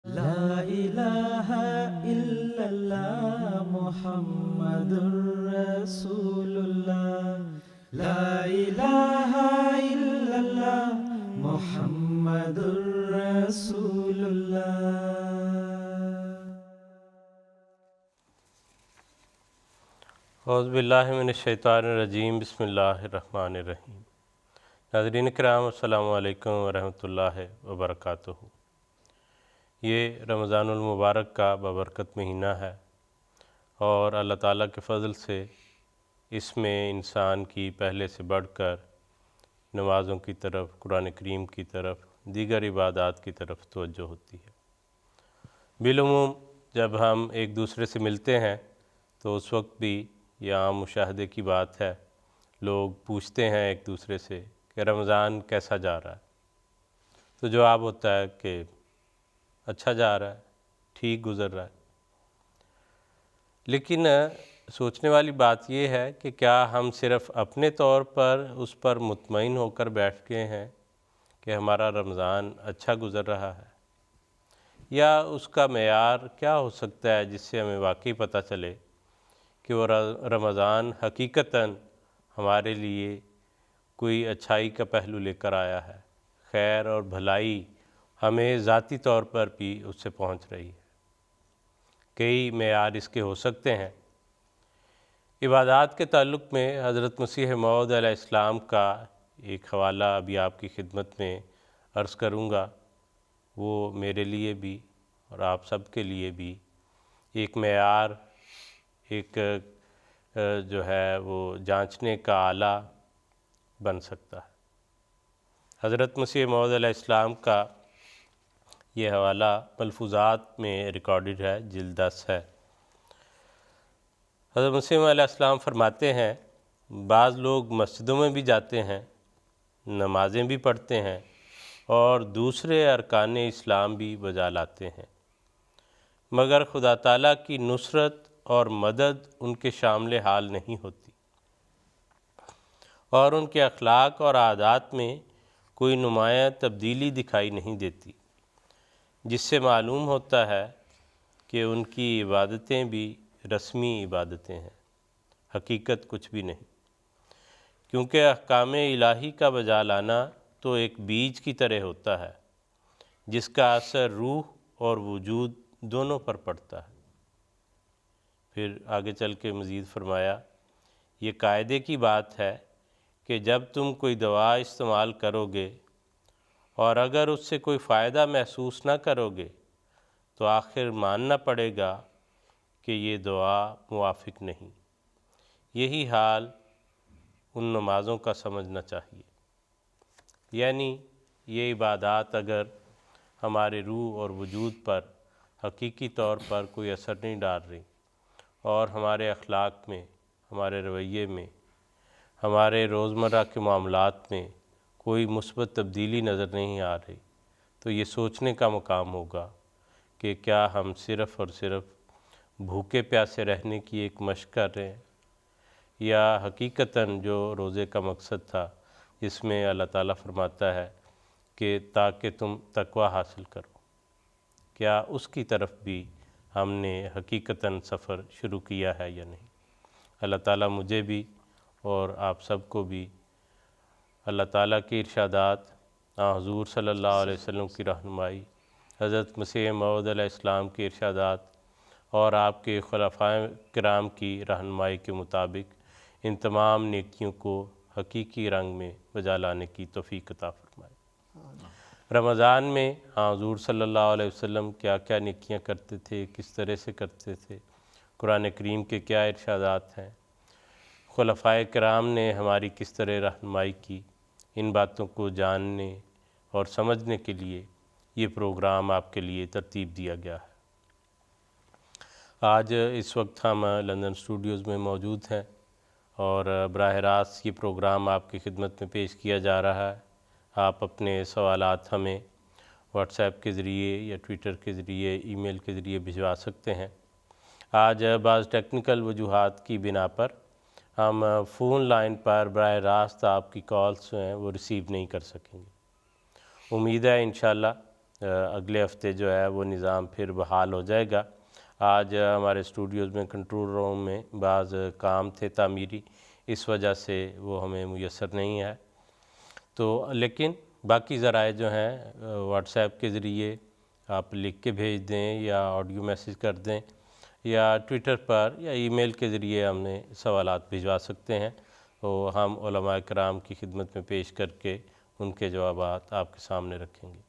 لا الہ الا اللہ محمد الرسول اللہ، لا الہ الا اللہ محمد الرسول اللہ۔ اعوذ باللہ من الشیطان الرجیم، بسم اللہ الرحمن الرحیم۔ ناظرین کرام، السلام علیکم ورحمۃ اللہ وبرکاتہ۔ یہ رمضان المبارک کا بابرکت مہینہ ہے اور اللہ تعالیٰ کے فضل سے اس میں انسان کی پہلے سے بڑھ کر نمازوں کی طرف، قرآن کریم کی طرف، دیگر عبادات کی طرف توجہ ہوتی ہے۔ بالعموم جب ہم ایک دوسرے سے ملتے ہیں تو اس وقت بھی یہ عام مشاہدے کی بات ہے، لوگ پوچھتے ہیں ایک دوسرے سے کہ رمضان کیسا جا رہا ہے، تو جواب ہوتا ہے کہ اچھا جا رہا ہے، ٹھیک گزر رہا ہے۔ لیکن سوچنے والی بات یہ ہے کہ کیا ہم صرف اپنے طور پر اس پر مطمئن ہو کر بیٹھ گئے ہیں کہ ہمارا رمضان اچھا گزر رہا ہے، یا اس کا معیار کیا ہو سکتا ہے جس سے ہمیں واقعی پتہ چلے کہ وہ رمضان حقیقتاً ہمارے لیے کوئی اچھائی کا پہلو لے کر آیا ہے، خیر اور بھلائی ہمیں ذاتی طور پر بھی اس سے پہنچ رہی ہے۔ کئی معیار اس کے ہو سکتے ہیں۔ عبادات کے تعلق میں حضرت مسیح موعود علیہ السلام کا ایک حوالہ ابھی آپ کی خدمت میں عرض کروں گا، وہ میرے لیے بھی اور آپ سب کے لیے بھی ایک معیار، ایک جو ہے وہ جانچنے کا آلہ بن سکتا ہے۔ حضرت مسیح موعود علیہ السلام کا یہ حوالہ ملفوظات میں ریکارڈڈ ہے، جلد 10 ہے۔ حضرت مسیح علیہ السلام فرماتے ہیں، بعض لوگ مسجدوں میں بھی جاتے ہیں، نمازیں بھی پڑھتے ہیں اور دوسرے ارکان اسلام بھی بجا لاتے ہیں، مگر خدا تعالیٰ کی نصرت اور مدد ان کے شامل حال نہیں ہوتی، اور ان کے اخلاق اور عادات میں کوئی نمایاں تبدیلی دکھائی نہیں دیتی، جس سے معلوم ہوتا ہے کہ ان کی عبادتیں بھی رسمی عبادتیں ہیں، حقیقت کچھ بھی نہیں، کیونکہ احکام الہی کا بجا لانا تو ایک بیج کی طرح ہوتا ہے جس کا اثر روح اور وجود دونوں پر پڑتا ہے۔ پھر آگے چل کے مزید فرمایا، یہ قاعدے کی بات ہے کہ جب تم کوئی دوا استعمال کرو گے اور اگر اس سے کوئی فائدہ محسوس نہ کرو گے تو آخر ماننا پڑے گا کہ یہ دوا موافق نہیں۔ یہی حال ان نمازوں کا سمجھنا چاہیے، یعنی یہ عبادات اگر ہمارے روح اور وجود پر حقیقی طور پر کوئی اثر نہیں ڈال رہی اور ہمارے اخلاق میں، ہمارے رویے میں، ہمارے روزمرہ کے معاملات میں کوئی مثبت تبدیلی نظر نہیں آ رہی، تو یہ سوچنے کا مقام ہوگا کہ کیا ہم صرف اور صرف بھوکے پیاسے رہنے کی ایک مشق کر رہے ہیں، یا حقیقتاً جو روزے کا مقصد تھا جس میں اللہ تعالیٰ فرماتا ہے کہ تاکہ تم تقوی حاصل کرو، کیا اس کی طرف بھی ہم نے حقیقتاً سفر شروع کیا ہے یا نہیں۔ اللہ تعالیٰ مجھے بھی اور آپ سب کو بھی اللہ تعالیٰ کے ارشادات، حضور صلی اللہ علیہ وسلم کی رہنمائی، حضرت مسیح موعود علیہ السلام کے ارشادات اور آپ کے خلفائے کرام کی رہنمائی کے مطابق ان تمام نیکیوں کو حقیقی رنگ میں بجا لانے کی توفیق عطا فرمائے۔ رمضان میں حضور صلی اللہ علیہ وسلم کیا کیا نیکیاں کرتے تھے، کس طرح سے کرتے تھے، قرآن کریم کے کیا ارشادات ہیں، خلفائے کرام نے ہماری کس طرح رہنمائی کی، ان باتوں کو جاننے اور سمجھنے کے لیے یہ پروگرام آپ کے لیے ترتیب دیا گیا ہے۔ آج اس وقت ہم لندن اسٹوڈیوز میں موجود ہیں اور براہ راست یہ پروگرام آپ کی خدمت میں پیش کیا جا رہا ہے۔ آپ اپنے سوالات ہمیں واٹس ایپ کے ذریعے یا ٹویٹر کے ذریعے، ای میل کے ذریعے بھجوا سکتے ہیں۔ آج بعض ٹیکنیکل وجوہات کی بنا پر ہم فون لائن پر براہ راست آپ کی کالز جو ہیں وہ ریسیو نہیں کر سکیں گے۔ امید ہے انشاءاللہ اگلے ہفتے جو ہے وہ نظام پھر بحال ہو جائے گا۔ آج ہمارے اسٹوڈیوز میں کنٹرول روم میں بعض کام تھے تعمیری، اس وجہ سے وہ ہمیں میسر نہیں ہے، تو لیکن باقی ذرائع جو ہیں واٹس ایپ کے ذریعے آپ لکھ کے بھیج دیں یا آڈیو میسیج کر دیں یا ٹویٹر پر یا ای میل کے ذریعے ہمیں سوالات بھجوا سکتے ہیں، تو ہم علماء کرام کی خدمت میں پیش کر کے ان کے جوابات آپ کے سامنے رکھیں گے۔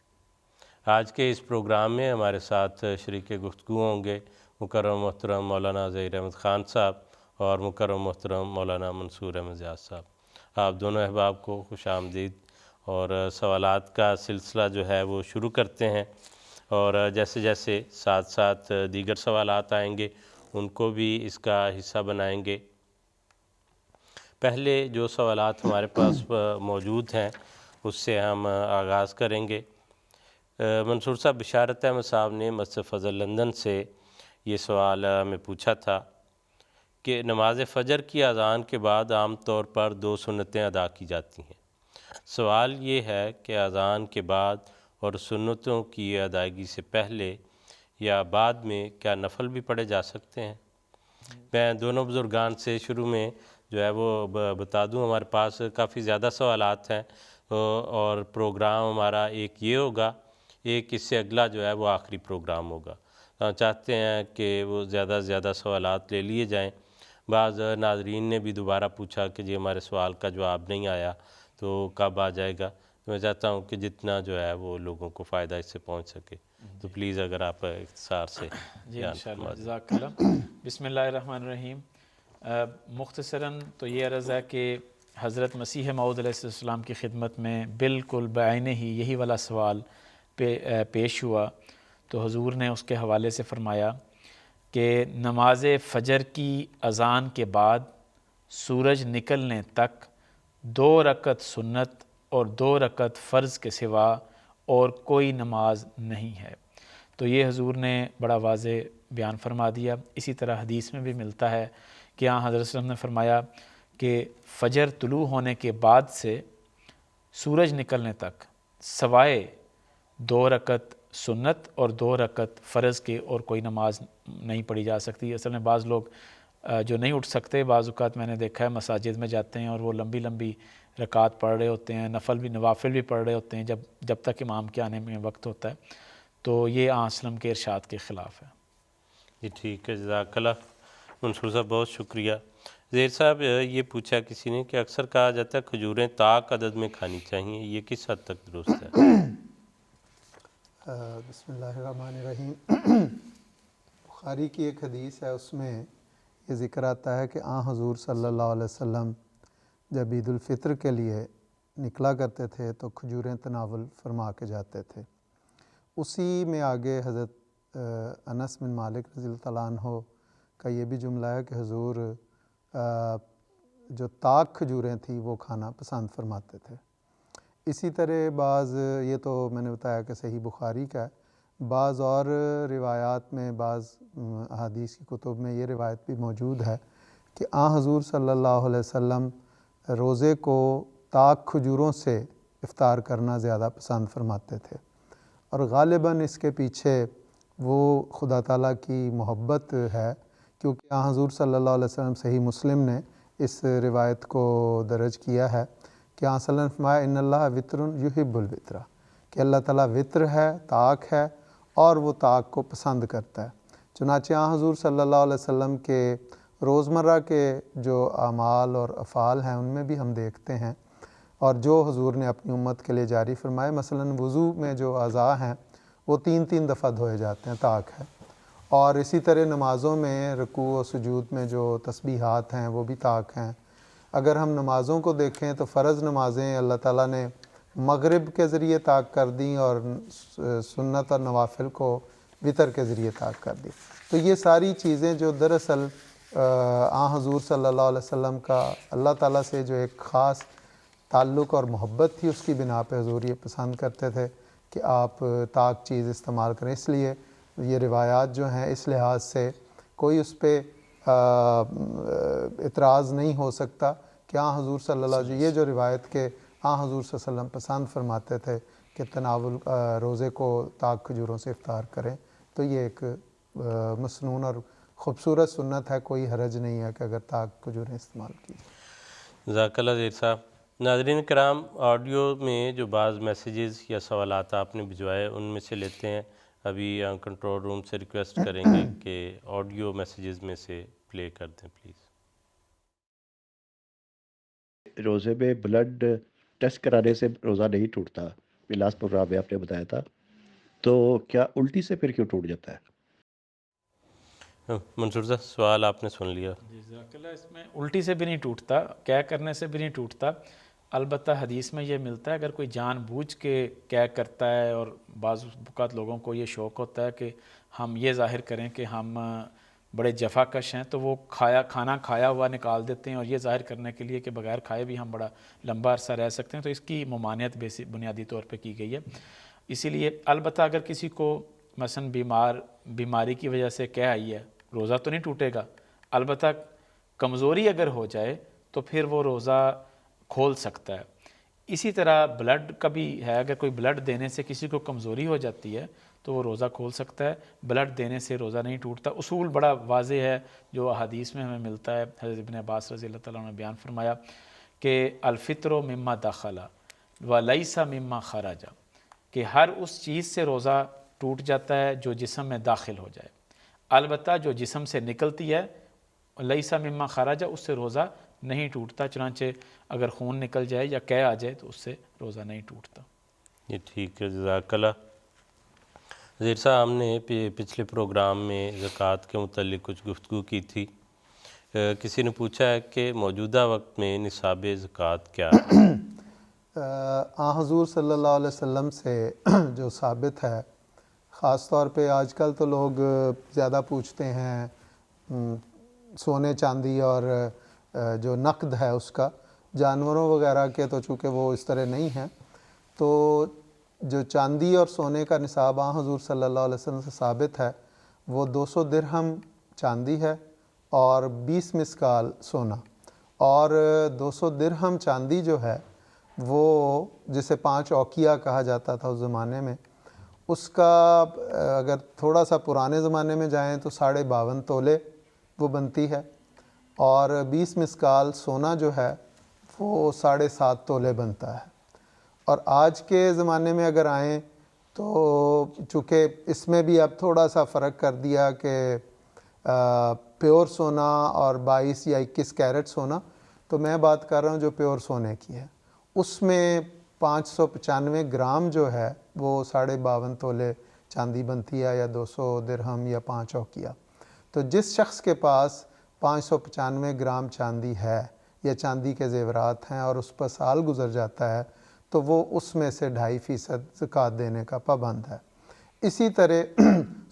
آج کے اس پروگرام میں ہمارے ساتھ شریک گفتگو ہوں گے مکرم محترم مولانا ظہیر احمد خان صاحب اور مکرم محترم مولانا منصور احمد زیاد صاحب۔ آپ دونوں احباب کو خوش آمدید، اور سوالات کا سلسلہ جو ہے وہ شروع کرتے ہیں، اور جیسے جیسے ساتھ ساتھ دیگر سوالات آئیں گے ان کو بھی اس کا حصہ بنائیں گے۔ پہلے جو سوالات ہمارے پاس موجود ہیں اس سے ہم آغاز کریں گے۔ منصور صاحب، بشارت احمد صاحب نے مسجد فضل لندن سے یہ سوال ہمیں پوچھا تھا کہ نماز فجر کی اذان کے بعد عام طور پر 2 سنتیں ادا کی جاتی ہیں۔ سوال یہ ہے کہ اذان کے بعد اور سنتوں کی ادائیگی سے پہلے یا بعد میں کیا نفل بھی پڑھے جا سکتے ہیں؟ میں دونوں بزرگان سے شروع میں جو ہے وہ بتا دوں، ہمارے پاس کافی زیادہ سوالات ہیں، اور پروگرام ہمارا ایک یہ ہوگا، ایک اس سے اگلا جو ہے وہ آخری پروگرام ہوگا۔ چاہتے ہیں کہ وہ زیادہ سے زیادہ سوالات لے لیے جائیں۔ بعض ناظرین نے بھی دوبارہ پوچھا کہ جی ہمارے سوال کا جواب نہیں آیا تو کب آ جائے گا، تو میں چاہتا ہوں کہ جتنا جو ہے وہ لوگوں کو فائدہ اس سے پہنچ سکے، تو پلیز اگر آپ اختصار سے جی انشاءاللہ، جزاک اللہ۔ بسم اللہ الرحمن الرحیم۔ مختصراً تو یہ عرض ہے کہ حضرت مسیح موعود علیہ السلام کی خدمت میں بالکل بعینہ ہی یہی والا سوال پیش ہوا، تو حضور نے اس کے حوالے سے فرمایا کہ نماز فجر کی اذان کے بعد سورج نکلنے تک 2 رکعت سنت اور 2 رکعت فرض کے سوا اور کوئی نماز نہیں ہے۔ تو یہ حضور نے بڑا واضح بیان فرما دیا۔ اسی طرح حدیث میں بھی ملتا ہے کہ حضرت صلی اللہ علیہ وسلم نے فرمایا کہ فجر طلوع ہونے کے بعد سے سورج نکلنے تک سوائے 2 رکعت سنت اور 2 رکعت فرض کے اور کوئی نماز نہیں پڑھی جا سکتی۔ اصل میں بعض لوگ جو نہیں اٹھ سکتے، بعض اوقات میں نے دیکھا ہے مساجد میں جاتے ہیں اور وہ لمبی لمبی رکعات پڑھ رہے ہوتے ہیں، نوافل بھی پڑھ رہے ہوتے ہیں جب تک امام کے آنے میں وقت ہوتا ہے، تو یہ آن اسلم کے ارشاد کے خلاف ہے۔ جی ٹھیک ہے، جزاک اللہ منصور صاحب، بہت شکریہ۔ زہیر صاحب، یہ پوچھا کسی نے کہ اکثر کہا جاتا ہے کھجوریں طاق عدد میں کھانی چاہیے، یہ کس حد تک درست ہے؟ بسم اللہ الرحمن الرحیم۔ بخاری کی ایک حدیث ہے، اس میں یہ ذکر آتا ہے کہ حضور صلی اللہ علیہ وسلم جب عید الفطر کے لیے نکلا کرتے تھے تو کھجوریں تناول فرما کے جاتے تھے۔ اسی میں آگے حضرت انس بن مالک رضی اللہ تعالیٰ عنہ کا یہ بھی جملہ ہے کہ حضور جو طاق کھجوریں تھیں وہ کھانا پسند فرماتے تھے۔ اسی طرح بعض، یہ تو میں نے بتایا کہ صحیح بخاری کا ہے، بعض اور روایات میں، بعض احادیث کی کتب میں یہ روایت بھی موجود ہے کہ حضور صلی اللہ علیہ وسلم روزے کو طاق کھجوروں سے افطار کرنا زیادہ پسند فرماتے تھے، اور غالباً اس کے پیچھے وہ خدا تعالیٰ کی محبت ہے، کیونکہ حضور صلی اللہ علیہ وسلم صحیح مسلم نے اس روایت کو درج کیا ہے کہ صلی اللہ علیہ وسلم نے فرمایا ان اللہ وطر یحب الوطر، کہ اللہ تعالیٰ وطر ہے، طاق ہے، اور وہ طاق کو پسند کرتا ہے۔ چنانچہ حضور صلی اللہ علیہ وسلم کے روزمرہ کے جو اعمال اور افعال ہیں ان میں بھی ہم دیکھتے ہیں، اور جو حضور نے اپنی امت کے لیے جاری فرمائے، مثلاً وضو میں جو اعضاء ہیں وہ 3 دفعہ دھوئے جاتے ہیں، طاق ہے، اور اسی طرح نمازوں میں رکوع و سجود میں جو تسبیحات ہیں وہ بھی طاق ہیں۔ اگر ہم نمازوں کو دیکھیں تو فرض نمازیں اللہ تعالیٰ نے مغرب کے ذریعے طاق کر دیں، اور سنت اور نوافل کو وطر کے ذریعے طاق کر دی۔ تو یہ ساری چیزیں جو دراصل حضور صلی اللہ علیہ وسلم کا اللہ تعالیٰ سے جو ایک خاص تعلق اور محبت تھی، اس کی بنا پہ حضور یہ پسند کرتے تھے کہ آپ طاق چیز استعمال کریں۔ اس لیے یہ روایات جو ہیں اس لحاظ سے کوئی اس پہ اعتراض نہیں ہو سکتا کہ حضور صلی اللہ علیہ وسلم یہ جو روایت کے حضور صلی اللہ علیہ وسلم پسند فرماتے تھے کہ تناول روزے کو تاک کھجوروں سے افطار کریں، تو یہ ایک مسنون اور خوبصورت سنت ہے، کوئی حرج نہیں ہے کہ اگر تاک کھجوریں استعمال کی جائیں۔ جزاک اللہ زیر صاحب۔ ناظرین کرام، آڈیو میں جو بعض میسیجز یا سوالات آپ نے بھجوائے ان میں سے لیتے ہیں۔ ابھی کنٹرول روم سے ریکویسٹ کریں گے کہ آڈیو میسیجز میں سے پلے کر دیں پلیز۔ روزے میں بلڈ ٹیسٹ کرانے سے روزہ نہیں ٹوٹتا، یہ لاسٹ پروگرام میں آپ نے بتایا تھا، تو کیا الٹی سے پھر کیوں ٹوٹ جاتا ہے؟ منصور صاحب سوال آپ نے سن لیا۔ جزاک اللہ۔ اس میں الٹی سے بھی نہیں ٹوٹتا، کیا کرنے سے بھی نہیں ٹوٹتا، البتہ حدیث میں یہ ملتا ہے اگر کوئی جان بوجھ کے کیا کرتا ہے، اور بعض اوقات لوگوں کو یہ شوق ہوتا ہے کہ ہم یہ ظاہر کریں کہ ہم بڑے جفا کش ہیں، تو وہ کھانا کھایا ہوا نکال دیتے ہیں، اور یہ ظاہر کرنے کے لیے کہ بغیر کھائے بھی ہم بڑا لمبا عرصہ رہ سکتے ہیں، تو اس کی ممانعت بنیادی طور پہ کی گئی ہے۔ اسی لیے البتہ اگر کسی کو مثلا بیماری کی وجہ سے کیا آئی ہے، روزہ تو نہیں ٹوٹے گا، البتہ کمزوری اگر ہو جائے تو پھر وہ روزہ کھول سکتا ہے۔ اسی طرح بلڈ کا بھی ہے، اگر کوئی بلڈ دینے سے کسی کو کمزوری ہو جاتی ہے تو وہ روزہ کھول سکتا ہے، بلڈ دینے سے روزہ نہیں ٹوٹتا۔ اصول بڑا واضح ہے جو احادیث میں ہمیں ملتا ہے، حضرت ابن عباس رضی اللہ تعالیٰ عنہ نے بیان فرمایا کہ الفطر مما دخل ولیس مما خرج، کہ ہر اس چیز سے روزہ ٹوٹ جاتا ہے جو جسم میں داخل ہو جائے، البتہ جو جسم سے نکلتی ہے لیس مما خرج اس سے روزہ نہیں ٹوٹتا، چنانچہ اگر خون نکل جائے یا قے آ جائے تو اس سے روزہ نہیں ٹوٹتا۔ یہ ٹھیک ہے، جزاک اللہ۔ زیر صاحب ہم نے پچھلے پروگرام میں زکوٰۃ کے متعلق کچھ گفتگو کی تھی، کسی نے پوچھا ہے کہ موجودہ وقت میں نصاب زکوٰۃ کیا ہے؟ حضور صلی اللہ علیہ وسلم سے جو ثابت ہے، خاص طور پہ آج کل تو لوگ زیادہ پوچھتے ہیں سونے چاندی اور جو نقد ہے اس کا، جانوروں وغیرہ کے تو چونکہ وہ اس طرح نہیں ہیں، تو جو چاندی اور سونے کا نصاب حضور صلی اللہ علیہ وسلم سے ثابت ہے وہ 200 درہم چاندی ہے اور 20 مسکال سونا، اور 200 درہم چاندی جو ہے وہ جسے 5 اوقیہ کہا جاتا تھا اس زمانے میں، اس کا اگر تھوڑا سا پرانے زمانے میں جائیں تو 52.5 تولے وہ بنتی ہے، اور 20 مسکال سونا جو ہے وہ 7.5 تولے بنتا ہے۔ اور آج کے زمانے میں اگر آئیں تو چونکہ اس میں بھی اب تھوڑا سا فرق کر دیا کہ پیور سونا اور 22 یا 21 کیرٹ سونا، تو میں بات کر رہا ہوں جو پیور سونے کی ہے، اس میں 595 گرام جو ہے وہ 52.5 تولے چاندی بنتی ہے، یا 200 درہم یا 5 اوقیہ۔ تو جس شخص کے پاس 595 گرام چاندی ہے یا چاندی کے زیورات ہیں اور اس پر سال گزر جاتا ہے تو وہ اس میں سے 2.5% زکوٰۃ دینے کا پابند ہے۔ اسی طرح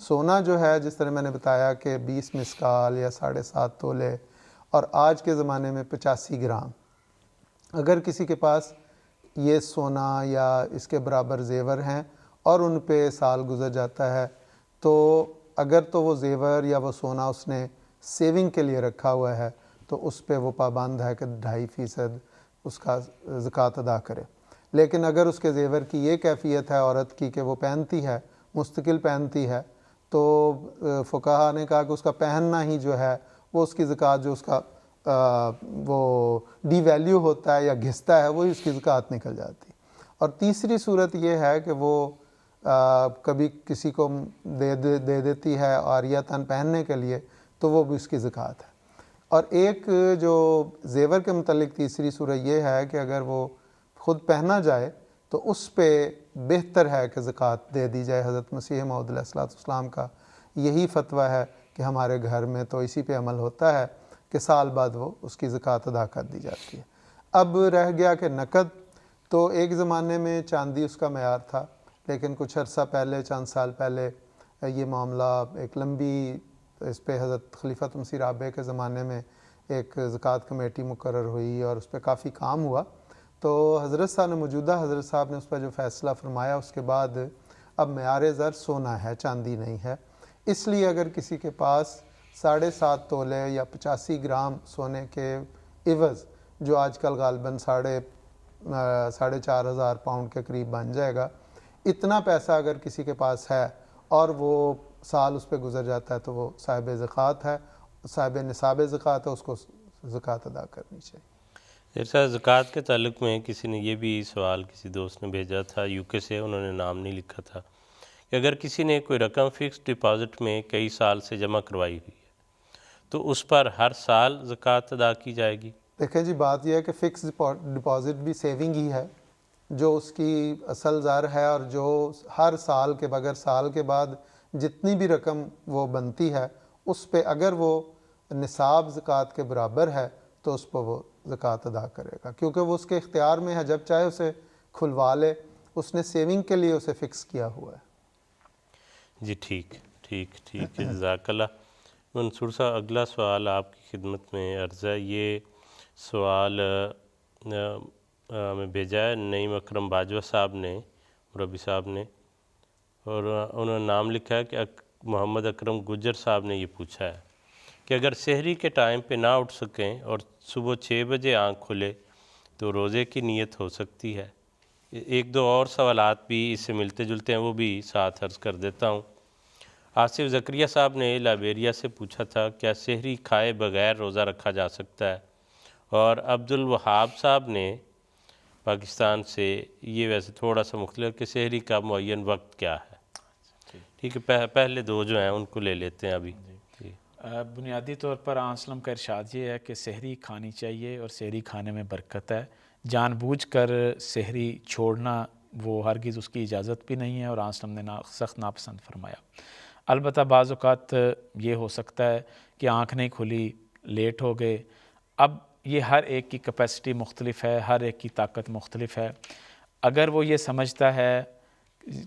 سونا جو ہے، جس طرح میں نے بتایا کہ 20 مسکال یا 7.5 تولے، اور آج کے زمانے میں 85 گرام، اگر کسی کے پاس یہ سونا یا اس کے برابر زیور ہیں اور ان پہ سال گزر جاتا ہے، تو اگر تو وہ زیور یا وہ سونا اس نے سیونگ کے لیے رکھا ہوا ہے تو اس پہ وہ پابند ہے کہ 2.5% اس کا زکوٰۃ ادا کرے۔ لیکن اگر اس کے زیور کی یہ کیفیت ہے عورت کی کہ وہ پہنتی ہے، مستقل پہنتی ہے، تو فقہا نے کہا کہ اس کا پہننا ہی جو ہے وہ اس کی زکوٰۃ، جو اس کا وہ ڈی ویلیو ہوتا ہے یا گھستا ہے، وہی اس کی زکوٰۃ نکل جاتی۔ اور تیسری صورت یہ ہے کہ وہ کبھی کسی کو دے دیتی ہے عاریۃً پہننے کے لیے، تو وہ بھی اس کی زکوٰۃ ہے۔ اور ایک جو زیور کے متعلق تیسری صورت یہ ہے کہ اگر وہ خود پہنا جائے تو اس پہ بہتر ہے کہ زکوٰۃ دے دی جائے۔ حضرت مسیح موعود علیہ السلام کا یہی فتویٰ ہے کہ ہمارے گھر میں تو اسی پہ عمل ہوتا ہے کہ سال بعد وہ اس کی زکوٰۃ ادا کر دی جاتی ہے۔ اب رہ گیا کہ نقد، تو ایک زمانے میں چاندی اس کا معیار تھا، لیکن کچھ عرصہ پہلے، چند سال پہلے، یہ معاملہ ایک لمبی، اس پہ حضرت خلیفۃ مسیح رابع کے زمانے میں ایک زکوٰۃ کمیٹی مقرر ہوئی اور اس پہ کافی کام ہوا، تو حضرت صاحب نے، موجودہ حضرت صاحب نے اس پہ جو فیصلہ فرمایا، اس کے بعد اب معیار زر سونا ہے، چاندی نہیں ہے۔ اس لیے اگر کسی کے پاس 7.5 تولے یا 85 گرام سونے کے عوض، جو آج کل غالباً 4,500 پاؤنڈ کے قریب بن جائے گا، اتنا پیسہ اگر کسی کے پاس ہے اور وہ سال اس پہ گزر جاتا ہے تو وہ صاحب زکوٰۃ ہے، صاحب نصاب زکوٰۃ ہے، اس کو زکوٰۃ ادا کرنی چاہیے۔ جیسا زکوٰۃ کے تعلق میں کسی نے یہ بھی سوال کسی دوست نے بھیجا تھا یو کے سے، انہوں نے نام نہیں لکھا تھا، کہ اگر کسی نے کوئی رقم فکس ڈپازٹ میں کئی سال سے جمع کروائی ہوئی ہے تو اس پر ہر سال زکوٰۃ ادا کی جائے گی؟ دیکھیں جی، بات یہ ہے کہ فکس ڈپازٹ بھی سیونگ ہی ہے، جو اس کی اصل زر ہے، اور جو ہر سال کے بغیر سال کے بعد جتنی بھی رقم وہ بنتی ہے اس پہ اگر وہ نصاب زکوٰۃ کے برابر ہے تو اس پہ وہ زکوٰۃ ادا کرے گا، کیونکہ وہ اس کے اختیار میں ہے، جب چاہے اسے کھلوا لے، اس نے سیونگ کے لیے اسے فکس کیا ہوا ہے۔ جی ٹھیک ہے، جزاک اللہ۔ منصور صاحب، اگلا سوال آپ کی خدمت میں عرض ہے۔ یہ سوال ہمیں بھیجا ہے نعیم اکرم باجوہ صاحب نے، مربی صاحب نے، اور انہوں نے نام لکھا ہے کہ محمد اکرم گجر صاحب نے یہ پوچھا ہے کہ اگر سحری کے ٹائم پہ نہ اٹھ سکیں اور صبح 6 بجے آنکھ کھلے تو روزے کی نیت ہو سکتی ہے؟ ایک دو اور سوالات بھی اس سے ملتے جلتے ہیں، وہ بھی ساتھ عرض کر دیتا ہوں۔ آصف زکریہ صاحب نے لائبیریا سے پوچھا تھا کیا سحری کھائے بغیر روزہ رکھا جا سکتا ہے؟ اور عبد الوہاب صاحب نے پاکستان سے، یہ ویسے تھوڑا سا مختلف، کہ سحری کا معین وقت کیا ہے؟ ٹھیک ہے، پہلے دو جو ہیں ان کو لے لیتے ہیں ابھی۔ بنیادی طور پر آن وسلم کا ارشاد یہ ہے کہ سحری کھانی چاہیے اور سحری کھانے میں برکت ہے۔ جان بوجھ کر سحری چھوڑنا وہ ہرگز اس کی اجازت بھی نہیں ہے، اور آن وسلم نے سخت ناپسند فرمایا۔ البتہ بعض اوقات یہ ہو سکتا ہے کہ آنکھ نہیں کھلی، لیٹ ہو گئے۔ اب یہ ہر ایک کی کیپیسٹی مختلف ہے، ہر ایک کی طاقت مختلف ہے۔ اگر وہ یہ سمجھتا ہے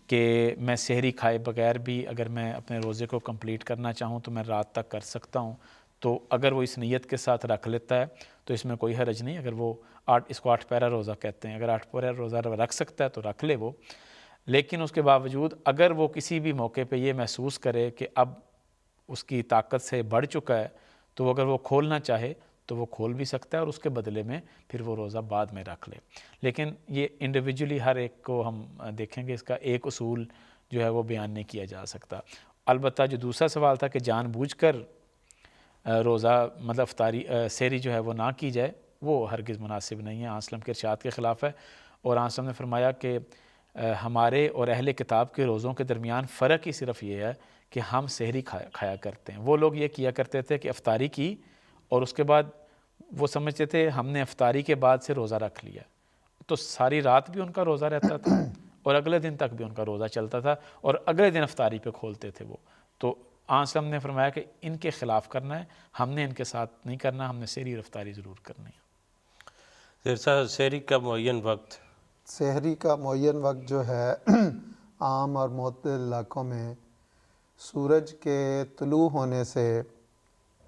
کہ میں سحری کھائے بغیر بھی اگر میں اپنے روزے کو کمپلیٹ کرنا چاہوں تو میں رات تک کر سکتا ہوں، تو اگر وہ اس نیت کے ساتھ رکھ لیتا ہے تو اس میں کوئی حرج نہیں۔ اگر وہ اس کو 8 پیرا روزہ کہتے ہیں، اگر 8 پیرا روزہ رکھ سکتا ہے تو رکھ لے وہ۔ لیکن اس کے باوجود اگر وہ کسی بھی موقع پہ یہ محسوس کرے کہ اب اس کی طاقت سے بڑھ چکا ہے تو اگر وہ کھولنا چاہے تو وہ کھول بھی سکتا ہے، اور اس کے بدلے میں پھر وہ روزہ بعد میں رکھ لے۔ لیکن یہ انڈیویجولی ہر ایک کو ہم دیکھیں گے، اس کا ایک اصول جو ہے وہ بیان نہیں کیا جا سکتا۔ البتہ جو دوسرا سوال تھا کہ جان بوجھ کر روزہ افطاری سحری جو ہے وہ نہ کی جائے، وہ ہرگز مناسب نہیں ہے، آن وسلم کے ارشاد کے خلاف ہے۔ اور آن وسلم نے فرمایا کہ ہمارے اور اہل کتاب کے روزوں کے درمیان فرق ہی صرف یہ ہے کہ ہم سحری کھایا کرتے ہیں۔ وہ لوگ یہ کیا کرتے تھے کہ افطاری کی اور اس کے بعد وہ سمجھتے تھے ہم نے افطاری کے بعد سے روزہ رکھ لیا، تو ساری رات بھی ان کا روزہ رہتا تھا اور اگلے دن تک بھی ان کا روزہ چلتا تھا، اور اگلے دن افطاری پہ کھولتے تھے وہ۔ تو آن وسلم نے فرمایا کہ ان کے خلاف کرنا ہے، ہم نے ان کے ساتھ نہیں کرنا، ہم نے سحری اور افطاری ضرور کرنی ہے۔ سحری کا معین وقت، سحری کا معین وقت جو ہے عام اور معتدل علاقوں میں سورج کے طلوع ہونے سے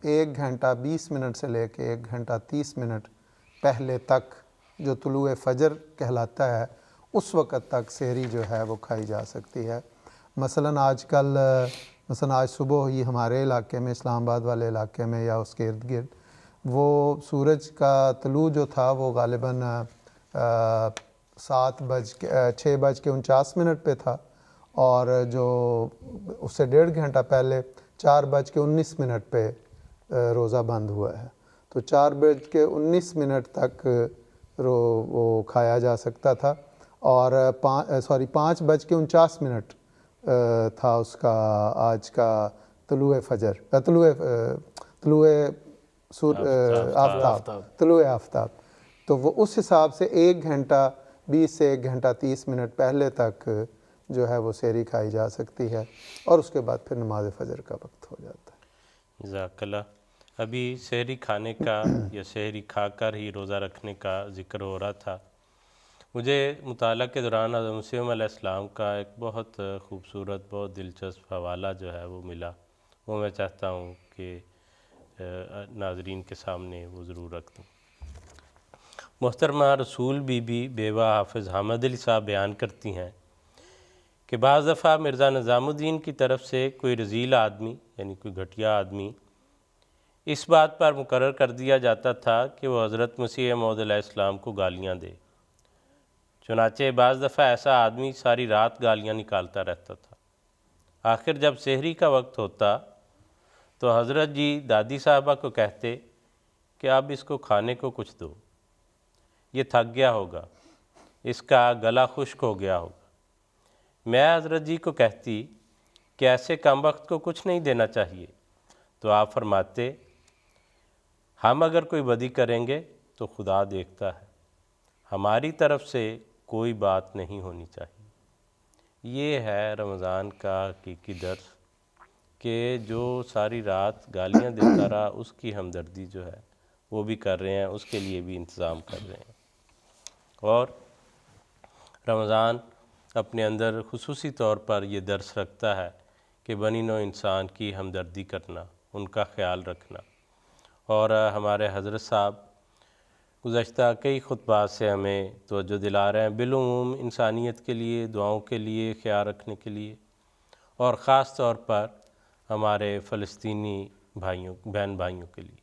1 گھنٹہ 20 منٹ سے لے کے 1 گھنٹہ 30 منٹ پہلے تک، جو طلوع فجر کہلاتا ہے، اس وقت تک سحری جو ہے وہ کھائی جا سکتی ہے۔ مثلا آج صبح ہی ہمارے علاقے میں، اسلام آباد والے علاقے میں یا اس کے ارد گرد، وہ سورج کا طلوع جو تھا وہ غالباً 6:49 پہ تھا، اور جو اس سے 1.5 گھنٹہ پہلے 4:19 پہ روزہ بند ہوا ہے، تو 4:19 تک وہ کھایا جا سکتا تھا، اور 5:49 تھا اس کا آج کا طلوع فجر، طلوع آفتاب، تو وہ اس حساب سے 1 گھنٹہ 20 سے 1 گھنٹہ 30 منٹ پہلے تک جو ہے وہ سحری کھائی جا سکتی ہے، اور اس کے بعد پھر نماز فجر کا وقت ہو جاتا ہے۔ جزاک اللہ۔ ابھی سحری کھانے کا یا سحری کھا کر ہی روزہ رکھنے کا ذکر ہو رہا تھا، مجھے مطالعہ کے دوران حضرت مسیح علیہ السلام کا ایک بہت خوبصورت، بہت دلچسپ حوالہ جو ہے وہ ملا، وہ میں چاہتا ہوں کہ ناظرین کے سامنے وہ ضرور رکھ دوں۔ محترمہ رسول بی بی بیوہ حافظ حامد علی صاحب بیان کرتی ہیں کہ بعض دفعہ مرزا نظام الدین کی طرف سے کوئی رذیل آدمی، یعنی کوئی گھٹیا آدمی، اس بات پر مقرر کر دیا جاتا تھا کہ وہ حضرت مسیح موعود علیہ السلام کو گالیاں دے، چنانچہ بعض دفعہ ایسا آدمی ساری رات گالیاں نکالتا رہتا تھا۔ آخر جب سحری کا وقت ہوتا تو حضرت جی دادی صاحبہ کو کہتے کہ اب اس کو کھانے کو کچھ دو، یہ تھک گیا ہوگا، اس کا گلا خشک ہو گیا ہوگا۔ میں حضرت جی کو کہتی کہ ایسے کم وقت کو کچھ نہیں دینا چاہیے، تو آپ فرماتے ہم اگر کوئی بدی کریں گے تو خدا دیکھتا ہے، ہماری طرف سے کوئی بات نہیں ہونی چاہیے۔ یہ ہے رمضان کا حقیقی درس کہ جو ساری رات گالیاں دیتا رہا اس کی ہمدردی جو ہے وہ بھی کر رہے ہیں، اس کے لیے بھی انتظام کر رہے ہیں۔ اور رمضان اپنے اندر خصوصی طور پر یہ درس رکھتا ہے کہ بنی نوع انسان کی ہمدردی کرنا، ان کا خیال رکھنا۔ اور ہمارے حضرت صاحب گزشتہ کئی خطبات سے ہمیں توجہ دلا رہے ہیں بالعموم انسانیت کے لیے، دعاؤں کے لیے، خیال رکھنے کے لیے، اور خاص طور پر ہمارے فلسطینی بہن بھائیوں کے لیے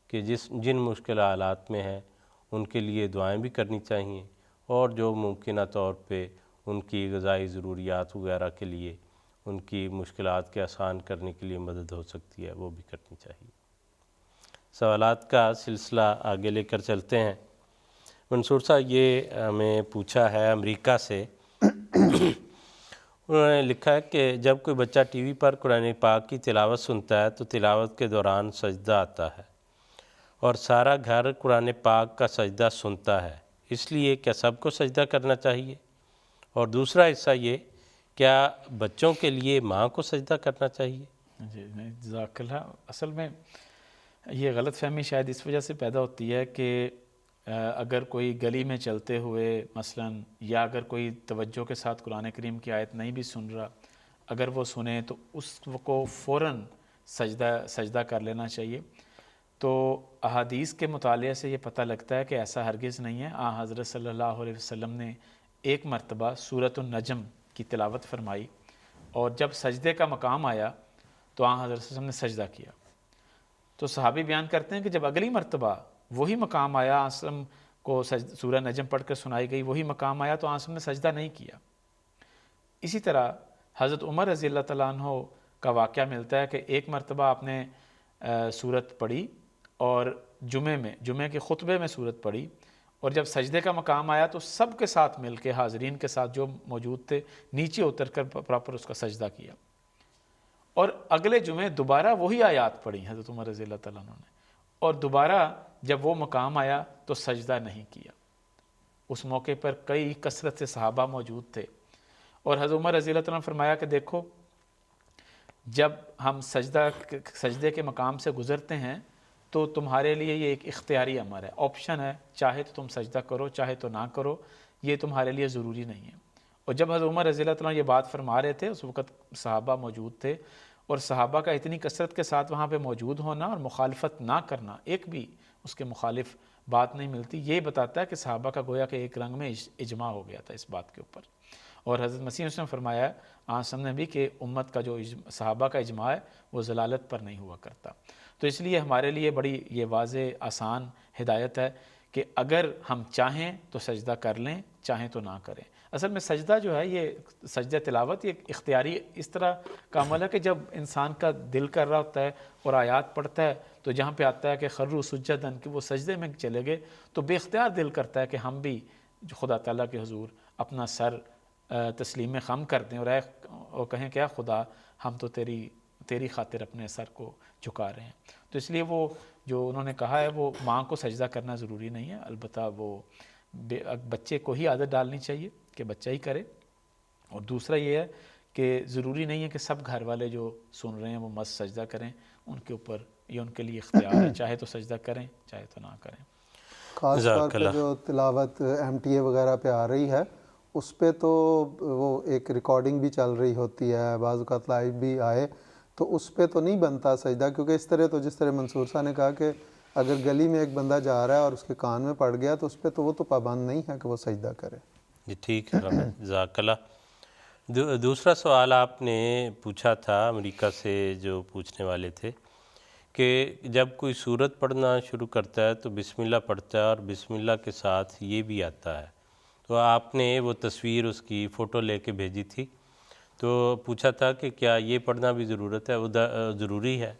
کہ جن مشکل حالات میں ہیں ان کے لیے دعائیں بھی کرنی چاہیے، اور جو ممکنہ طور پہ ان کی غذائی ضروریات وغیرہ کے لیے، ان کی مشکلات کے آسان کرنے کے لیے مدد ہو سکتی ہے وہ بھی کرنی چاہیے۔ سوالات کا سلسلہ آگے لے کر چلتے ہیں۔ منصور صاحب یہ ہمیں پوچھا ہے امریکہ سے، انہوں نے لکھا ہے کہ جب کوئی بچہ ٹی وی پر قرآن پاک کی تلاوت سنتا ہے تو تلاوت کے دوران سجدہ آتا ہے اور سارا گھر قرآن پاک کا سجدہ سنتا ہے، اس لیے کیا سب کو سجدہ کرنا چاہیے؟ اور دوسرا حصہ یہ، کیا بچوں کے لیے ماں کو سجدہ کرنا چاہیے؟ جی جزاک اللہ۔ اصل میں یہ غلط فہمی شاید اس وجہ سے پیدا ہوتی ہے کہ اگر کوئی گلی میں چلتے ہوئے مثلاً، یا اگر کوئی توجہ کے ساتھ قرآن کریم کی آیت نہیں بھی سن رہا، اگر وہ سنے تو اس کو فوراً سجدہ کر لینا چاہیے۔ تو احادیث کے مطالعے سے یہ پتہ لگتا ہے کہ ایسا ہرگز نہیں ہے۔ حضرت صلی اللہ علیہ وسلم نے ایک مرتبہ سورۃ النجم کی تلاوت فرمائی، اور جب سجدے کا مقام آیا تو حضرت صلی اللہ علیہ وسلم نے سجدہ کیا۔ تو صحابی بیان کرتے ہیں کہ جب اگلی مرتبہ وہی مقام آیا، آسلم کو سورہ نجم پڑھ کر سنائی گئی، وہی مقام آیا تو آسلم نے سجدہ نہیں کیا۔ اسی طرح حضرت عمر رضی اللہ تعالیٰ عنہ کا واقعہ ملتا ہے کہ ایک مرتبہ آپ نے سورت پڑھی، اور جمعے کے خطبے میں سورت پڑھی، اور جب سجدے کا مقام آیا تو سب کے ساتھ مل کے، حاضرین کے ساتھ جو موجود تھے، نیچے اتر کر پراپر اس کا سجدہ کیا، اور اگلے جمعے دوبارہ وہی آیات پڑھی حضرت عمر رضی اللہ تعالیٰ عنہ نے، اور دوبارہ جب وہ مقام آیا تو سجدہ نہیں کیا۔ اس موقع پر کئی کثرت سے صحابہ موجود تھے، اور حضرت عمر رضی اللہ تعالیٰ عنہ نے فرمایا کہ دیکھو، جب ہم سجدے کے مقام سے گزرتے ہیں تو تمہارے لیے یہ ایک اختیاری امر ہے، آپشن ہے، چاہے تو تم سجدہ کرو، چاہے تو نہ کرو، یہ تمہارے لیے ضروری نہیں ہے۔ اور جب حضرت عمر رضی اللہ تعالیٰ عنہ یہ بات فرما رہے تھے، اس وقت صحابہ موجود تھے، اور صحابہ کا اتنی کثرت کے ساتھ وہاں پہ موجود ہونا اور مخالفت نہ کرنا، ایک بھی اس کے مخالف بات نہیں ملتی، یہ بتاتا ہے کہ صحابہ کا گویا کہ ایک رنگ میں اجماع ہو گیا تھا اس بات کے اوپر۔ اور حضرت مسیح نے فرمایا ہے آسم نے بھی کہ امت کا جو صحابہ کا اجماع ہے وہ ضلالت پر نہیں ہوا کرتا۔ تو اس لیے ہمارے لیے بڑی یہ واضح آسان ہدایت ہے کہ اگر ہم چاہیں تو سجدہ کر لیں، چاہیں تو نہ کریں۔ اصل میں سجدہ جو ہے، یہ سجدہ تلاوت، یہ اختیاری اس طرح کا عمل ہے کہ جب انسان کا دل کر رہا ہوتا ہے اور آیات پڑھتا ہے تو جہاں پہ آتا ہے کہ خروا سجداً، کہ وہ سجدے میں چلے گئے، تو بے اختیار دل کرتا ہے کہ ہم بھی خدا تعالیٰ کے حضور اپنا سر تسلیم خم کر دیں اور کہیں کہ خدا ہم تو تیری خاطر اپنے سر کو جھکا رہے ہیں۔ تو اس لیے وہ جو انہوں نے کہا ہے وہ ماں کو سجدہ کرنا ضروری نہیں ہے، البتہ وہ بچے کو ہی عادت ڈالنی چاہیے کہ بچہ ہی کرے۔ اور دوسرا یہ ہے کہ ضروری نہیں ہے کہ سب گھر والے جو سن رہے ہیں وہ مست سجدہ کریں، ان کے اوپر یہ ان کے لیے اختیار ہے، چاہے تو سجدہ کریں چاہے تو نہ کریں۔ خاص طور پہ جو تلاوت MTA وغیرہ پہ آ رہی ہے اس پہ تو وہ ایک ریکارڈنگ بھی چل رہی ہوتی ہے، بعض اوقات لائیو بھی آئے تو اس پہ تو نہیں بنتا سجدہ، کیونکہ اس طرح تو جس طرح منصور صاحب نے کہا کہ اگر گلی میں ایک بندہ جا رہا ہے اور اس کے کان میں پڑ گیا تو اس پہ تو وہ تو پابند نہیں ہے کہ وہ سجدہ کرے۔ جی ٹھیک ہے، جزاک اللہ۔ دوسرا سوال آپ نے پوچھا تھا امریکہ سے، جو پوچھنے والے تھے کہ جب کوئی سورت پڑھنا شروع کرتا ہے تو بسم اللہ پڑھتا ہے، اور بسم اللہ کے ساتھ یہ بھی آتا ہے تو آپ نے وہ تصویر اس کی فوٹو لے کے بھیجی تھی، تو پوچھا تھا کہ کیا یہ پڑھنا بھی ضرورت ہے، وہ ضروری ہے۔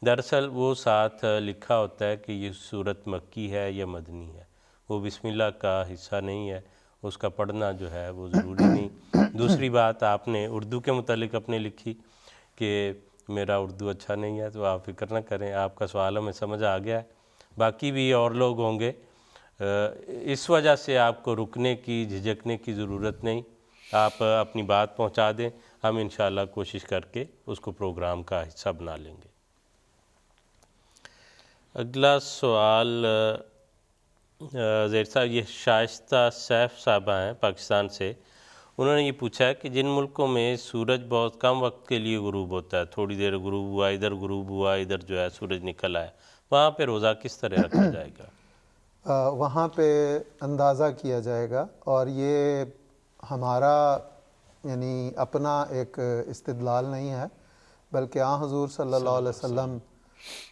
دراصل وہ ساتھ لکھا ہوتا ہے کہ یہ سورت مکی ہے یا مدنی ہے، وہ بسم اللہ کا حصہ نہیں ہے، اس کا پڑھنا جو ہے وہ ضروری نہیں۔ دوسری بات آپ نے اردو کے متعلق اپنے لکھی کہ میرا اردو اچھا نہیں ہے، تو آپ فکر نہ کریں، آپ کا سوال ہمیں سمجھ آ گیا ہے۔ باقی بھی اور لوگ ہوں گے، اس وجہ سے آپ کو رکنے کی جھجکنے کی ضرورت نہیں، آپ اپنی بات پہنچا دیں، ہم انشاءاللہ کوشش کر کے اس کو پروگرام کا حصہ بنا لیں گے۔ اگلا سوال زیر صاحب، یہ شائستہ سیف صاحبہ ہیں پاکستان سے، انہوں نے یہ پوچھا ہے کہ جن ملکوں میں سورج بہت کم وقت کے لیے غروب ہوتا ہے، تھوڑی دیر غروب ہوا، ادھر غروب ہوا، ادھر جو ہے سورج نکل آیا، وہاں پہ روزہ کس طرح رکھا جائے گا؟ وہاں پہ اندازہ کیا جائے گا، اور یہ ہمارا یعنی اپنا ایک استدلال نہیں ہے، بلکہ حضور صلی اللہ علیہ وسلم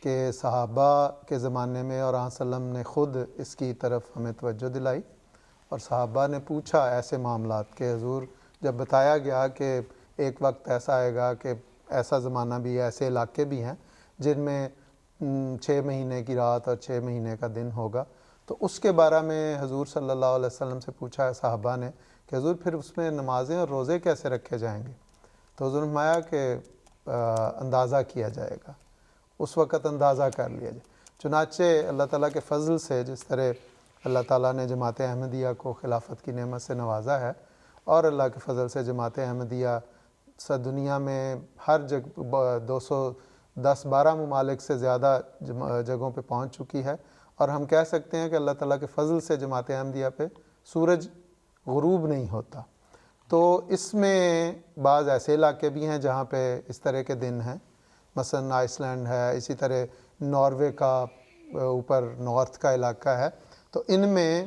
کے صحابہ کے زمانے میں اور وسلم نے خود اس کی طرف ہمیں توجہ دلائی، اور صحابہ نے پوچھا ایسے معاملات کہ حضور جب بتایا گیا کہ ایک وقت ایسا آئے گا کہ ایسا زمانہ بھی ہے، ایسے علاقے بھی ہیں جن میں 6 مہینے کی رات اور 6 مہینے کا دن ہوگا، تو اس کے بارے میں حضور صلی اللہ علیہ وسلم سے پوچھا ہے صحابہ نے کہ حضور پھر اس میں نمازیں اور روزے کیسے رکھے جائیں گے؟ تو حضور نے فرمایا کہ اندازہ کیا جائے گا، اس وقت اندازہ کر لیا جائے۔ چنانچہ اللہ تعالیٰ کے فضل سے جس طرح اللہ تعالیٰ نے جماعت احمدیہ کو خلافت کی نعمت سے نوازا ہے، اور اللہ کے فضل سے جماعت احمدیہ دنیا میں ہر 212 ممالک سے زیادہ جگہوں پہ پہنچ چکی ہے، اور ہم کہہ سکتے ہیں کہ اللہ تعالیٰ کے فضل سے جماعت احمدیہ پہ سورج غروب نہیں ہوتا۔ تو اس میں بعض ایسے علاقے بھی ہیں جہاں پہ اس طرح کے دن ہیں، مثلا آئس لینڈ ہے، اسی طرح ناروے کا اوپر نارتھ کا علاقہ ہے، تو ان میں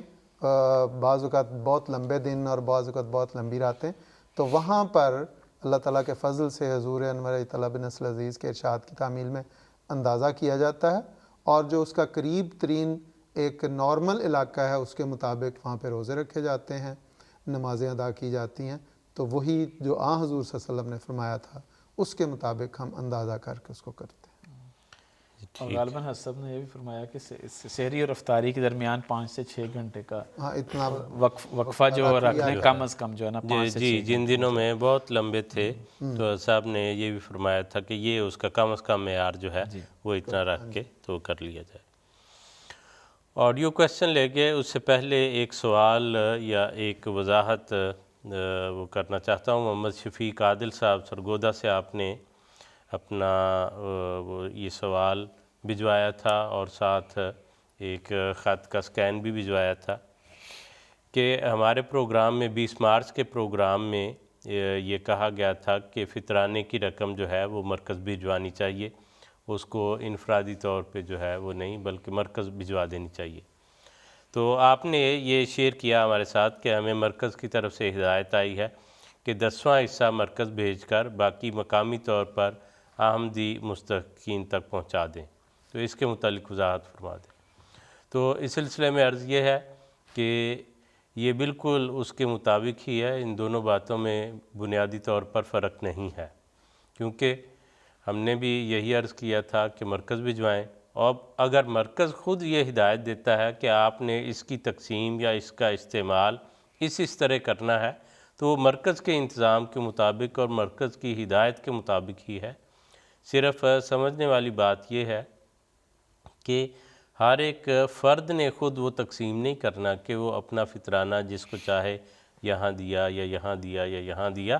بعض اوقات بہت لمبے دن اور بعض اوقات بہت لمبی راتیں، تو وہاں پر اللہ تعالیٰ کے فضل سے حضور انور طلب بن نصر العزیز کے ارشاد کی تعمیل میں اندازہ کیا جاتا ہے، اور جو اس کا قریب ترین ایک نارمل علاقہ ہے اس کے مطابق وہاں پہ روزے رکھے جاتے ہیں، نمازیں ادا کی جاتی ہیں، تو وہی جو حضور صلی اللہ علیہ وسلم نے فرمایا تھا اس کے مطابق ہم اندازہ کر کے اس کو کرتے ہیں۔ اور غالباً حسب نے یہ بھی فرمایا کہ سحری اور افطاری کے درمیان 5 سے 6 گھنٹے کا اتنا وقفہ جو رکھنا ہے کم از کم جو ہے نا 5 سے 6 جی، جن دنوں میں بہت لمبے تھے تو صاحب نے یہ بھی فرمایا تھا کہ یہ اس کا کم از کم معیار جو ہے وہ اتنا رکھ کے تو کر لیا جائے۔ آڈیو کویسچن لے کے اس سے پہلے ایک سوال یا ایک وضاحت وہ کرنا چاہتا ہوں۔ محمد شفیق عادل صاحب سرگودا سے آپ نے اپنا یہ سوال بھجوایا تھا، اور ساتھ ایک خط کا سکین بھی بھجوایا تھا کہ ہمارے پروگرام میں 20 مارچ کے پروگرام میں یہ کہا گیا تھا کہ فطرانے کی رقم جو ہے وہ مرکز بھجوانی چاہیے، اس کو انفرادی طور پہ جو ہے وہ نہیں بلکہ مرکز بھجوا دینی چاہیے۔ تو آپ نے یہ شیئر کیا ہمارے ساتھ کہ ہمیں مرکز کی طرف سے ہدایت آئی ہے کہ 10واں حصہ مرکز بھیج کر باقی مقامی طور پر احمدی مستحقین تک پہنچا دیں، تو اس کے متعلق وضاحت فرما دیں۔ تو اس سلسلے میں عرض یہ ہے کہ یہ بالکل اس کے مطابق ہی ہے، ان دونوں باتوں میں بنیادی طور پر فرق نہیں ہے، کیونکہ ہم نے بھی یہی عرض کیا تھا کہ مرکز بھجوائیں، اور اگر مرکز خود یہ ہدایت دیتا ہے کہ آپ نے اس کی تقسیم یا اس کا استعمال اس طرح کرنا ہے، تو وہ مرکز کے انتظام کے مطابق اور مرکز کی ہدایت کے مطابق ہی ہے۔ صرف سمجھنے والی بات یہ ہے کہ ہر ایک فرد نے خود وہ تقسیم نہیں کرنا کہ وہ اپنا فطرانہ جس کو چاہے یہاں دیا یا یہاں دیا یا یہاں دیا،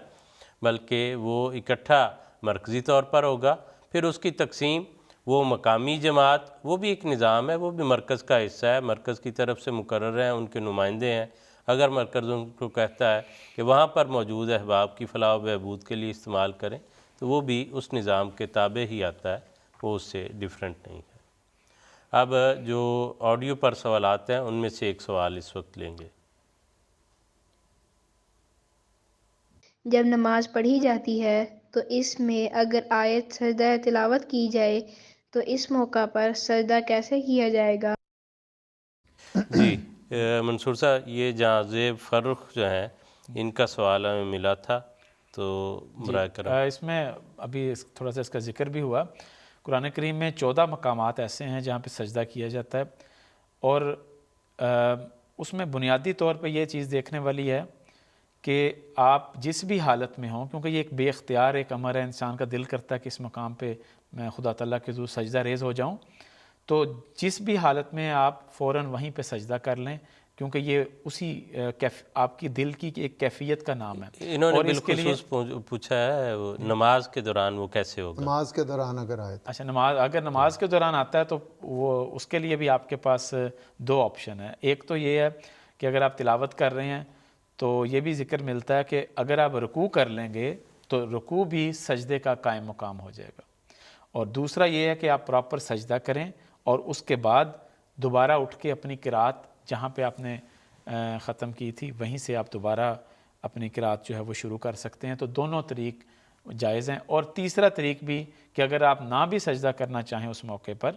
بلکہ وہ اکٹھا مرکزی طور پر ہوگا، پھر اس کی تقسیم وہ مقامی جماعت، وہ بھی ایک نظام ہے، وہ بھی مرکز کا حصہ ہے، مرکز کی طرف سے مقرر ہیں، ان کے نمائندے ہیں۔ اگر مرکز ان کو کہتا ہے کہ وہاں پر موجود احباب کی فلاح و بہبود کے لیے استعمال کریں، تو وہ بھی اس نظام کے تابع ہی آتا ہے، وہ اس سے ڈیفرنٹ نہیں ہے۔ اب جو آڈیو پر سوالات ہیں ان میں سے ایک سوال اس وقت لیں گے۔ جب نماز پڑھی جاتی ہے تو اس میں اگر آیت سجدہ تلاوت کی جائے تو اس موقع پر سجدہ کیسے کیا جائے گا؟ جی، منصور صاحب یہ جہاں زیب فرخ جو ہیں ان کا سوال ہمیں ملا تھا تو برائے کرم. اس میں ابھی تھوڑا سا اس کا ذکر بھی ہوا. قرآن کریم میں 14 مقامات ایسے ہیں جہاں پہ سجدہ کیا جاتا ہے، اور اس میں بنیادی طور پہ یہ چیز دیکھنے والی ہے کہ آپ جس بھی حالت میں ہوں، کیونکہ یہ ایک بے اختیار ایک امر ہے، انسان کا دل کرتا ہے کہ اس مقام پہ میں خدا تعالیٰ کے حضور سجدہ ریز ہو جاؤں، تو جس بھی حالت میں آپ فوراً وہیں پہ سجدہ کر لیں، کیونکہ یہ اسی آپ کی دل کی ایک کیفیت کا نام ہے. انہوں نے اور اس کے لیے بالخصوص پوچھا ہے وہ نماز کے دوران وہ کیسے ہوگا؟ نماز کے دوران اگر آئے تو اچھا، اگر نماز کے دوران آتا ہے تو وہ اس کے لیے بھی آپ کے پاس 2 آپشن ہیں. ایک تو یہ ہے کہ اگر آپ تلاوت کر رہے ہیں تو یہ بھی ذکر ملتا ہے کہ اگر آپ رکوع کر لیں گے تو رکوع بھی سجدے کا قائم مقام ہو جائے گا. اور دوسرا یہ ہے کہ آپ پراپر سجدہ کریں اور اس کے بعد دوبارہ اٹھ کے اپنی قرات جہاں پہ آپ نے ختم کی تھی وہیں سے آپ دوبارہ اپنی قرات جو ہے وہ شروع کر سکتے ہیں. تو دونوں طریق جائز ہیں. اور تیسرا طریق بھی کہ اگر آپ نہ بھی سجدہ کرنا چاہیں اس موقع پر،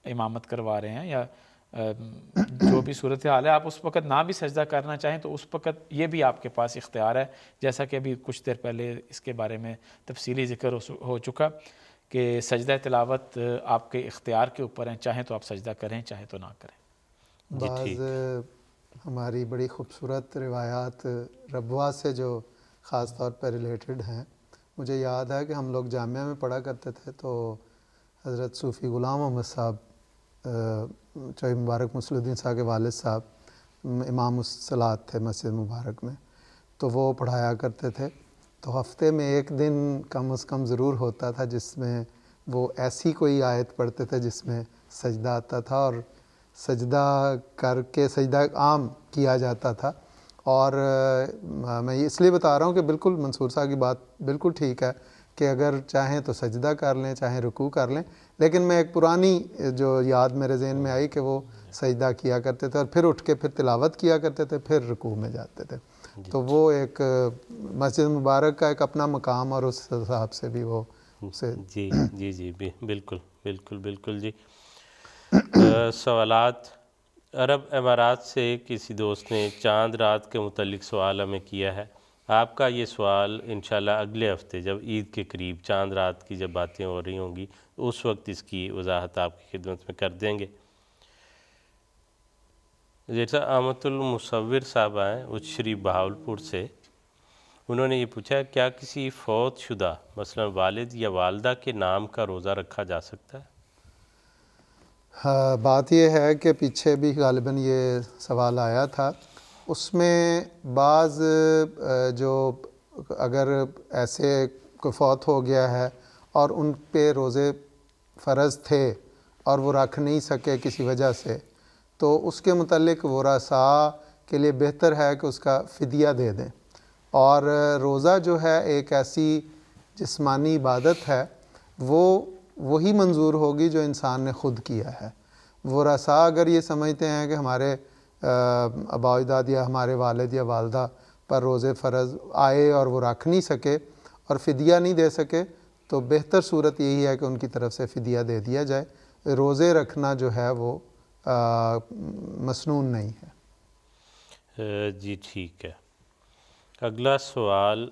امامت کروا رہے ہیں یا جو بھی صورتحال ہے، آپ اس وقت نہ بھی سجدہ کرنا چاہیں تو اس وقت یہ بھی آپ کے پاس اختیار ہے، جیسا کہ ابھی کچھ دیر پہلے اس کے بارے میں تفصیلی ذکر ہو چکا کہ سجدہ تلاوت آپ کے اختیار کے اوپر ہیں، چاہیں تو آپ سجدہ کریں چاہیں تو نہ کریں. بعض ہماری بڑی خوبصورت روایات ربوہ سے جو خاص طور پر ریلیٹڈ ہیں، مجھے یاد ہے کہ ہم لوگ جامعہ میں پڑھا کرتے تھے تو حضرت صوفی غلام محمد صاحب چوہے مبارک مسلم الدین صاحب کے والد صاحب امام الصلاۃ تھے مسجد مبارک میں، تو وہ پڑھایا کرتے تھے. تو ہفتے میں ایک دن کم از کم ضرور ہوتا تھا جس میں وہ ایسی کوئی آیت پڑھتے تھے جس میں سجدہ آتا تھا، اور سجدہ کر کے سجدہ عام کیا جاتا تھا. اور میں یہ اس لیے بتا رہا ہوں کہ بالکل منصور صاحب کی بات بالکل ٹھیک ہے کہ اگر چاہیں تو سجدہ کر لیں چاہیں رکوع کر لیں، لیکن میں ایک پرانی جو یاد میرے ذہن میں آئی کہ وہ سجدہ کیا کرتے تھے اور پھر اٹھ کے پھر تلاوت کیا کرتے تھے، پھر رکوع میں جاتے تھے. تو وہ ایک مسجد مبارک کا ایک اپنا مقام اور اس حساب سے بھی وہ جی جی جی بالکل بالکل بالکل. جی سوالات. عرب امارات سے کسی دوست نے چاند رات کے متعلق سوال ہمیں کیا ہے. آپ کا یہ سوال انشاءاللہ اگلے ہفتے جب عید کے قریب چاند رات کی جب باتیں ہو رہی ہوں گی اس وقت اس کی وضاحت آپ کی خدمت میں کر دیں گے. جیسا احمد المصور صاحب ہیں اچھری بہاولپور سے، انہوں نے یہ پوچھا کیا کسی فوت شدہ مثلا والد یا والدہ کے نام کا روزہ رکھا جا سکتا ہے؟ بات یہ ہے کہ پیچھے بھی غالباً یہ سوال آیا تھا، اس میں بعض جو اگر ایسے کوئی فوت ہو گیا ہے اور ان پہ روزے فرض تھے اور وہ رکھ نہیں سکے کسی وجہ سے، تو اس کے متعلق ورثاء کے لیے بہتر ہے کہ اس کا فدیہ دے دیں. اور روزہ جو ہے ایک ایسی جسمانی عبادت ہے، وہی منظور ہوگی جو انسان نے خود کیا ہے. ورثاء اگر یہ سمجھتے ہیں کہ ہمارے آباء و اجداد یا ہمارے والد یا والدہ پر روزے فرض آئے اور وہ رکھ نہیں سکے اور فدیہ نہیں دے سکے، تو بہتر صورت یہی ہے کہ ان کی طرف سے فدیہ دے دیا جائے. روزے رکھنا جو ہے وہ مسنون نہیں ہے. جی ٹھیک ہے. اگلا سوال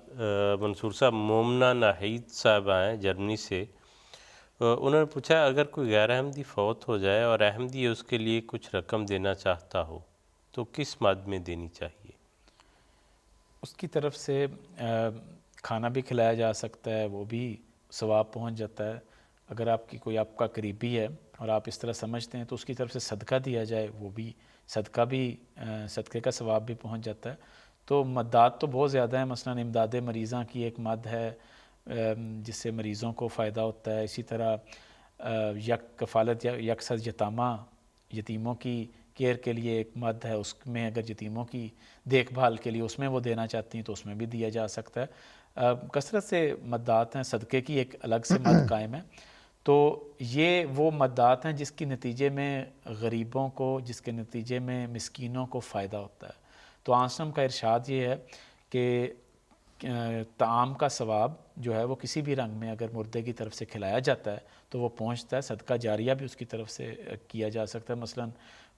منصور صاحب مومنہ ناہید صاحب ہیں جرمنی سے، انہوں نے پوچھا اگر کوئی غیر احمدی فوت ہو جائے اور احمدی اس کے لیے کچھ رقم دینا چاہتا ہو تو کس مد میں دینی چاہیے؟ اس کی طرف سے کھانا بھی کھلایا جا سکتا ہے، وہ بھی ثواب پہنچ جاتا ہے. اگر آپ کی کوئی آپ کا قریبی ہے اور آپ اس طرح سمجھتے ہیں تو اس کی طرف سے صدقہ دیا جائے، وہ بھی صدقے کا ثواب بھی پہنچ جاتا ہے. تو مدات تو بہت زیادہ ہیں، مثلا امداد مریضاں کی ایک مد ہے جس سے مریضوں کو فائدہ ہوتا ہے. اسی طرح یک کفالت یا یکسر یتیموں کی کیئر کے لیے ایک مد ہے، اس میں اگر یتیموں کی دیکھ بھال کے لیے اس میں وہ دینا چاہتی ہیں تو اس میں بھی دیا جا سکتا ہے. کثرت سے مدات ہیں، صدقے کی ایک الگ سے مد قائم ہے. تو یہ وہ مدات ہیں جس کے نتیجے میں غریبوں کو، جس کے نتیجے میں مسکینوں کو فائدہ ہوتا ہے. تو آنسم کا ارشاد یہ ہے کہ طعام کا ثواب جو ہے وہ کسی بھی رنگ میں اگر مردے کی طرف سے کھلایا جاتا ہے تو وہ پہنچتا ہے. صدقہ جاریہ بھی اس کی طرف سے کیا جا سکتا ہے. مثلا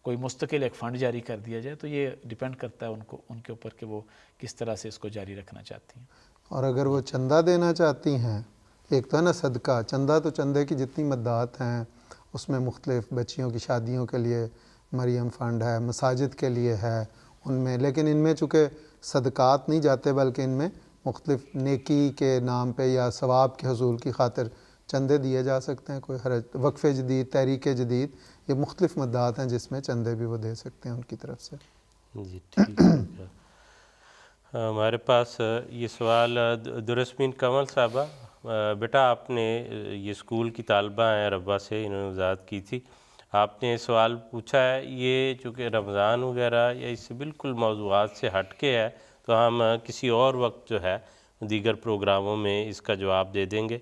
کوئی مستقل ایک فنڈ جاری کر دیا جائے، تو یہ ڈیپینڈ کرتا ہے ان کے اوپر کہ وہ کس طرح سے اس کو جاری رکھنا چاہتی ہیں۔ اور اگر وہ چندہ دینا چاہتی ہیں، ایک تو ہے نا صدقہ، چندہ تو چندے کی جتنی مدات ہیں اس میں مختلف بچیوں کی شادیوں کے لیے مریم فنڈ ہے، مساجد کے لیے ہے ان میں، لیکن ان میں چونکہ صدقات نہیں جاتے بلکہ ان میں مختلف نیکی کے نام پہ یا ثواب کے حصول کی خاطر چندے دیے جا سکتے ہیں، کوئی حرج، وقف جدید، تحریک جدید، یہ مختلف مدات ہیں جس میں چندے بھی وہ دے سکتے ہیں ان کی طرف سے۔ جی ٹھیک ہے۔ ہمارے پاس یہ سوال درسمین کمل صاحبہ، بیٹا آپ نے یہ اسکول کی طالبہ ہیں ربا سے، انہوں نے وضاحت کی تھی، آپ نے سوال پوچھا ہے، یہ چونکہ رمضان وغیرہ یا اس سے بالکل موضوعات سے ہٹ کے ہے تو ہم کسی اور وقت جو ہے دیگر پروگراموں میں اس کا جواب دے دیں گے۔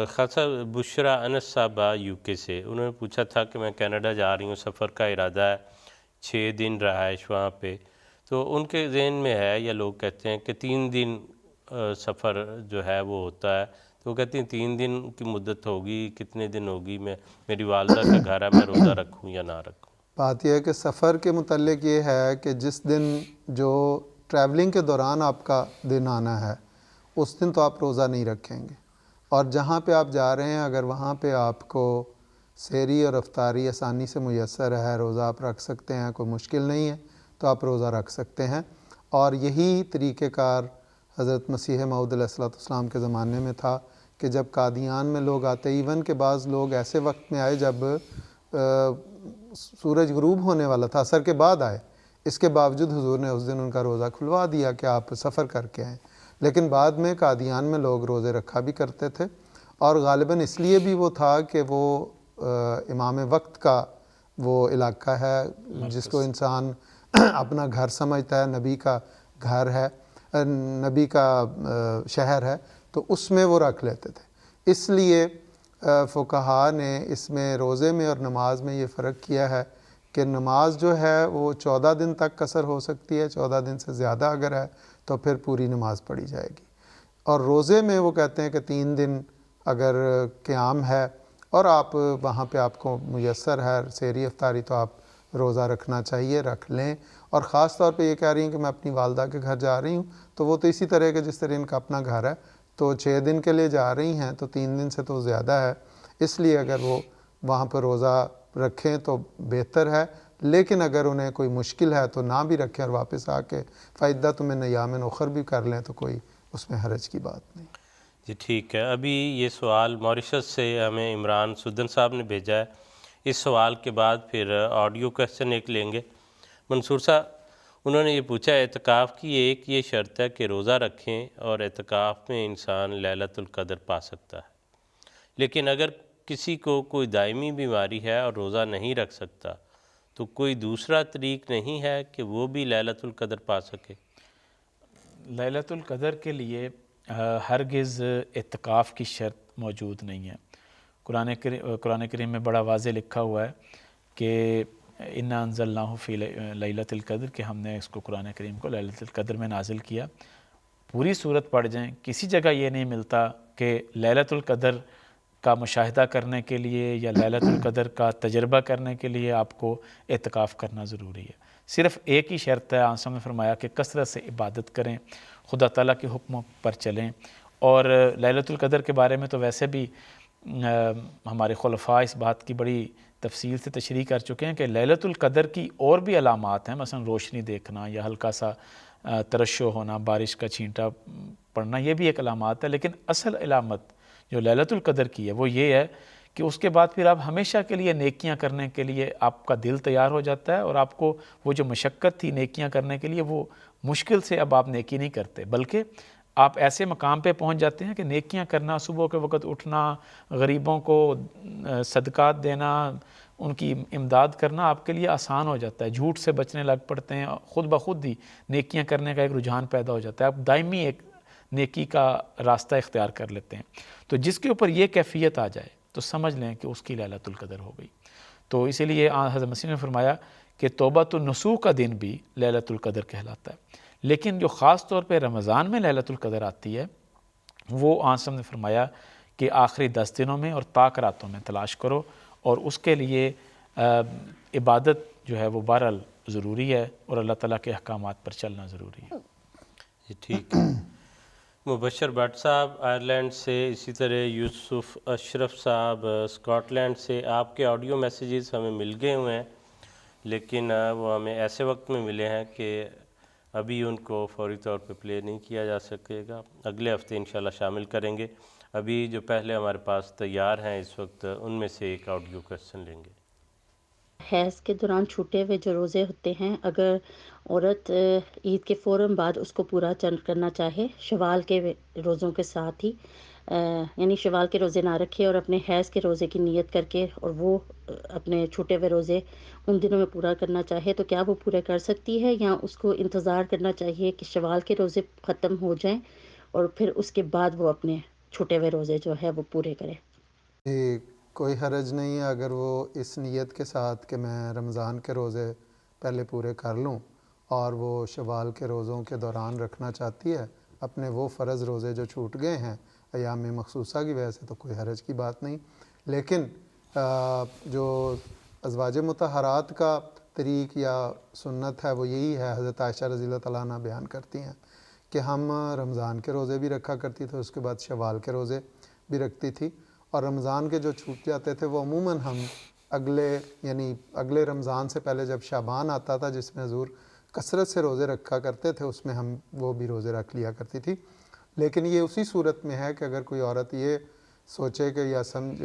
خاصا بشرا انس صاحبہ یو کے سے، انہوں نے پوچھا تھا کہ میں کینیڈا جا رہی ہوں، سفر کا ارادہ ہے، 6 دن رہائش وہاں پہ، تو ان کے ذہن میں ہے یا لوگ کہتے ہیں کہ 3 دن سفر جو ہے وہ ہوتا ہے، تو وہ کہتے ہیں 3 دن کی مدت ہوگی، کتنے دن ہوگی، میری والدہ کا گھر ہے، میں روزہ رکھوں یا نہ رکھوں؟ بات یہ ہے کہ سفر کے متعلق یہ ہے کہ جس دن جو ٹریولنگ کے دوران آپ کا دن آنا ہے اس دن تو آپ روزہ نہیں رکھیں گے، اور جہاں پہ آپ جا رہے ہیں اگر وہاں پہ آپ کو سحری اور افطاری آسانی سے میسر ہے، روزہ آپ رکھ سکتے ہیں، کوئی مشکل نہیں ہے، تو آپ روزہ رکھ سکتے ہیں۔ اور یہی طریقہ کار حضرت مسیح موعود علیہ السلام کے زمانے میں تھا کہ جب قادیان میں لوگ آتے، ایون کہ بعض لوگ ایسے وقت میں آئے جب سورج غروب ہونے والا تھا، عصر کے بعد آئے، اس کے باوجود حضور نے اس دن ان کا روزہ کھلوا دیا کہ آپ سفر کر کے آئیں۔ لیکن بعد میں قادیان میں لوگ روزے رکھا بھی کرتے تھے، اور غالباً اس لیے بھی وہ تھا کہ وہ امام وقت کا وہ علاقہ ہے جس کو انسان اپنا گھر سمجھتا ہے، نبی کا گھر ہے، نبی کا شہر ہے، تو اس میں وہ رکھ لیتے تھے۔ اس لیے فقہاء نے اس میں روزے میں اور نماز میں یہ فرق کیا ہے کہ نماز جو ہے وہ 14 دن تک قصر ہو سکتی ہے، 14 دن سے زیادہ اگر ہے تو پھر پوری نماز پڑھی جائے گی، اور روزے میں وہ کہتے ہیں کہ 3 دن اگر قیام ہے اور آپ وہاں پہ آپ کو میسر ہے سحری افطاری تو آپ روزہ رکھنا چاہیے، رکھ لیں۔ اور خاص طور پہ یہ کہہ رہی ہیں کہ میں اپنی والدہ کے گھر جا رہی ہوں، تو وہ تو اسی طرح کہ جس طرح ان کا اپنا گھر ہے، تو 6 دن کے لیے جا رہی ہیں تو 3 دن سے تو زیادہ ہے، اس لیے اگر وہ وہاں پہ روزہ رکھیں تو بہتر ہے، لیکن اگر انہیں کوئی مشکل ہے تو نہ بھی رکھیں اور واپس آ کے فعدۃ من ایام اخر بھی کر لیں، تو کوئی اس میں حرج کی بات نہیں۔ جی ٹھیک ہے۔ ابھی یہ سوال موریشس سے ہمیں عمران سدن صاحب نے بھیجا ہے، اس سوال کے بعد پھر آڈیو کویسچن ایک لیں گے۔ منصور صاحب، انہوں نے یہ پوچھا، اعتکاف کی ایک یہ شرط ہے کہ روزہ رکھیں اور اعتکاف میں انسان لیلۃ القدر پا سکتا ہے، لیکن اگر کسی کو کوئی دائمی بیماری ہے اور روزہ نہیں رکھ سکتا تو کوئی دوسرا طریق نہیں ہے کہ وہ بھی لیلۃ القدر پا سکے؟ لیلۃ القدر کے لیے ہرگز اعتکاف کی شرط موجود نہیں ہے۔ قرآن کریم میں بڑا واضح لکھا ہوا ہے کہ انا انزلناہ فی لیلۃ القدر، کہ ہم نے اس کو قرآن کریم کو لیلۃ القدر میں نازل کیا۔ پوری صورت پڑھ جائیں، کسی جگہ یہ نہیں ملتا کہ لیلۃ القدر کا مشاہدہ کرنے کے لیے یا لیلۃ القدر کا تجربہ کرنے کے لیے آپ کو اعتکاف کرنا ضروری ہے۔ صرف ایک ہی شرط ہے، آنسا نے فرمایا کہ کثرت سے عبادت کریں، خدا تعالیٰ کے حکموں پر چلیں۔ اور لیلۃ القدر کے بارے میں تو ویسے بھی ہمارے خلفاء اس بات کی بڑی تفصیل سے تشریح کر چکے ہیں کہ لیلۃ القدر کی اور بھی علامات ہیں، مثلا روشنی دیکھنا یا ہلکا سا ترشح ہونا، بارش کا چھینٹا پڑنا، یہ بھی ایک علامات ہے، لیکن اصل علامت جو لیلۃ القدر کی ہے وہ یہ ہے کہ اس کے بعد پھر آپ ہمیشہ کے لیے نیکیاں کرنے کے لیے آپ کا دل تیار ہو جاتا ہے، اور آپ کو وہ جو مشقت تھی نیکیاں کرنے کے لیے، وہ مشکل سے اب آپ نیکی نہیں کرتے، بلکہ آپ ایسے مقام پہ پہنچ جاتے ہیں کہ نیکیاں کرنا، صبح کے وقت اٹھنا، غریبوں کو صدقات دینا، ان کی امداد کرنا آپ کے لیے آسان ہو جاتا ہے، جھوٹ سے بچنے لگ پڑتے ہیں، خود بخود ہی نیکیاں کرنے کا ایک رجحان پیدا ہو جاتا ہے، آپ دائمی ایک نیکی کا راستہ اختیار کر لیتے ہیں۔ تو جس کے اوپر یہ کیفیت آ جائے تو سمجھ لیں کہ اس کی لیلۃ القدر ہو گئی۔ تو اسی لیے حضرت مسیح نے فرمایا کہ توبۃ النصوح کا دن بھی لیلۃ القدر کہلاتا ہے، لیکن جو خاص طور پہ رمضان میں لیلۃ القدر آتی ہے وہ آنسم نے فرمایا کہ آخری 10 دنوں میں اور طاق راتوں میں تلاش کرو، اور اس کے لیے عبادت جو ہے وہ بہرحال ضروری ہے اور اللہ تعالیٰ کے احکامات پر چلنا ضروری ہے. جی ٹھیک ہے. مبشر بٹ صاحب آئرلینڈ سے، اسی طرح یوسف اشرف صاحب اسکاٹ لینڈ سے، آپ کے آڈیو میسیجز ہمیں مل گئے ہوئے ہیں، لیکن وہ ہمیں ایسے وقت میں ملے ہیں کہ ابھی ان کو فوری طور پہ پلے نہیں کیا جا سکے گا، اگلے ہفتے انشاءاللہ شامل کریں گے. ابھی جو پہلے ہمارے پاس تیار ہیں اس وقت، ان میں سے ایک آڈیو کویسچن لیں گے. حیض کے دوران چھوٹے ہوئے جو روزے ہوتے ہیں، اگر عورت عید کے فوراً بعد اس کو پورا کرنا چاہے شوال کے روزوں کے ساتھ ہی، یعنی شوال کے روزے نہ رکھے اور اپنے حیض کے روزے کی نیت کر کے اور وہ اپنے چھوٹے ہوئے روزے ان دنوں میں پورا کرنا چاہے، تو کیا وہ پورے کر سکتی ہے یا اس کو انتظار کرنا چاہیے کہ شوال کے روزے ختم ہو جائیں اور پھر اس کے بعد وہ اپنے چھوٹے ہوئے روزے جو ہے وہ پورے کرے؟ کوئی حرج نہیں ہے اگر وہ اس نیت کے ساتھ کہ میں رمضان کے روزے پہلے پورے کر لوں اور وہ شوال کے روزوں کے دوران رکھنا چاہتی ہے اپنے وہ فرض روزے جو چھوٹ گئے ہیں ایام مخصوصہ کی وجہ سے، تو کوئی حرج کی بات نہیں. لیکن جو ازواج مطہرات کا طریق یا سنت ہے وہ یہی ہے، حضرت عائشہ رضی اللہ تعالیٰ عنہ بیان کرتی ہیں کہ ہم رمضان کے روزے بھی رکھا کرتی تھے، اس کے بعد شوال کے روزے بھی رکھتی تھی، اور رمضان کے جو چھوٹ جاتے تھے وہ عموماً ہم اگلے رمضان سے پہلے جب شعبان آتا تھا جس میں حضور کثرت سے روزے رکھا کرتے تھے، اس میں ہم وہ بھی روزے رکھ لیا کرتی تھی. لیکن یہ اسی صورت میں ہے کہ اگر کوئی عورت یہ سوچے کہ یا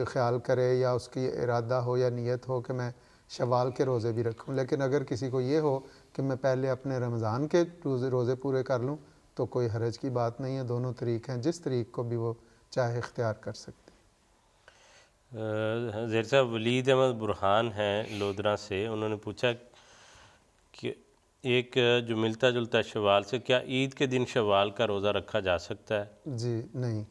خیال کرے یا اس کی ارادہ ہو یا نیت ہو کہ میں شوال کے روزے بھی رکھوں، لیکن اگر کسی کو یہ ہو کہ میں پہلے اپنے رمضان کے روزے پورے کر لوں تو کوئی حرج کی بات نہیں ہے. دونوں طریق ہیں، جس طریق کو بھی وہ چاہے اختیار کر سکتے. زیر صاحب ولید احمد برہان ہیں لودھرا سے، انہوں نے پوچھا کہ ایک جو ملتا جلتا شوال سے، کیا عید کے دن شوال کا روزہ رکھا جا سکتا ہے؟ جی نہیں،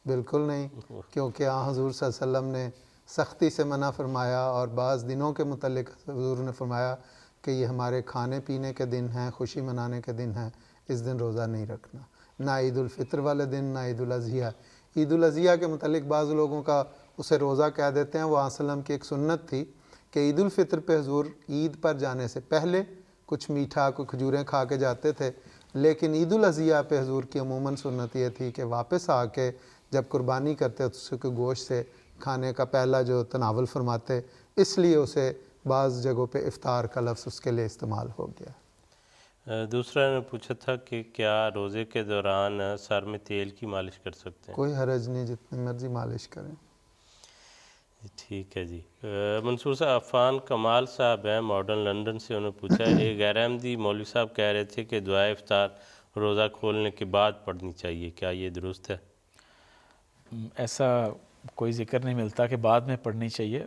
بالکل نہیں، کیونکہ حضور صلی اللہ علیہ وسلم نے سختی سے منع فرمایا، اور بعض دنوں کے متعلق حضور نے فرمایا کہ یہ ہمارے کھانے پینے کے دن ہیں، خوشی منانے کے دن ہیں، اس دن روزہ نہیں رکھنا. نہ عید الفطر والے دن، نہ عید الاضحیٰ. عید الاضحیٰ کے متعلق بعض لوگوں کا اسے روزہ کہہ دیتے ہیں. وہ وسلم کی ایک سنت تھی کہ عید الفطر پہ حضور عید پر جانے سے پہلے کچھ میٹھا، کوئی کھجوریں کھا کے جاتے تھے، لیکن عید الاضحیٰ پہ حضور کی عموماً سنت یہ تھی کہ واپس آ کے جب قربانی کرتے تو اس کے گوشت سے کھانے کا پہلا جو تناول فرماتے، اس لیے اسے بعض جگہوں پہ افطار کا لفظ اس کے لیے استعمال ہو گیا. دوسرا نے پوچھا تھا کہ کیا روزے کے دوران سر میں تیل کی مالش کر سکتے ہیں؟ کوئی حرج نہیں، جتنی مرضی مالش کریں. ٹھیک ہے جی. منصور صاحب عفان کمال صاحب ہیں ماڈرن لندن سے، انہوں نے پوچھا ہے ایک غیر احمدی مولوی صاحب کہہ رہے تھے کہ دعائے افطار روزہ کھولنے کے بعد پڑھنی چاہیے، کیا یہ درست ہے؟ ایسا کوئی ذکر نہیں ملتا کہ بعد میں پڑھنی چاہیے.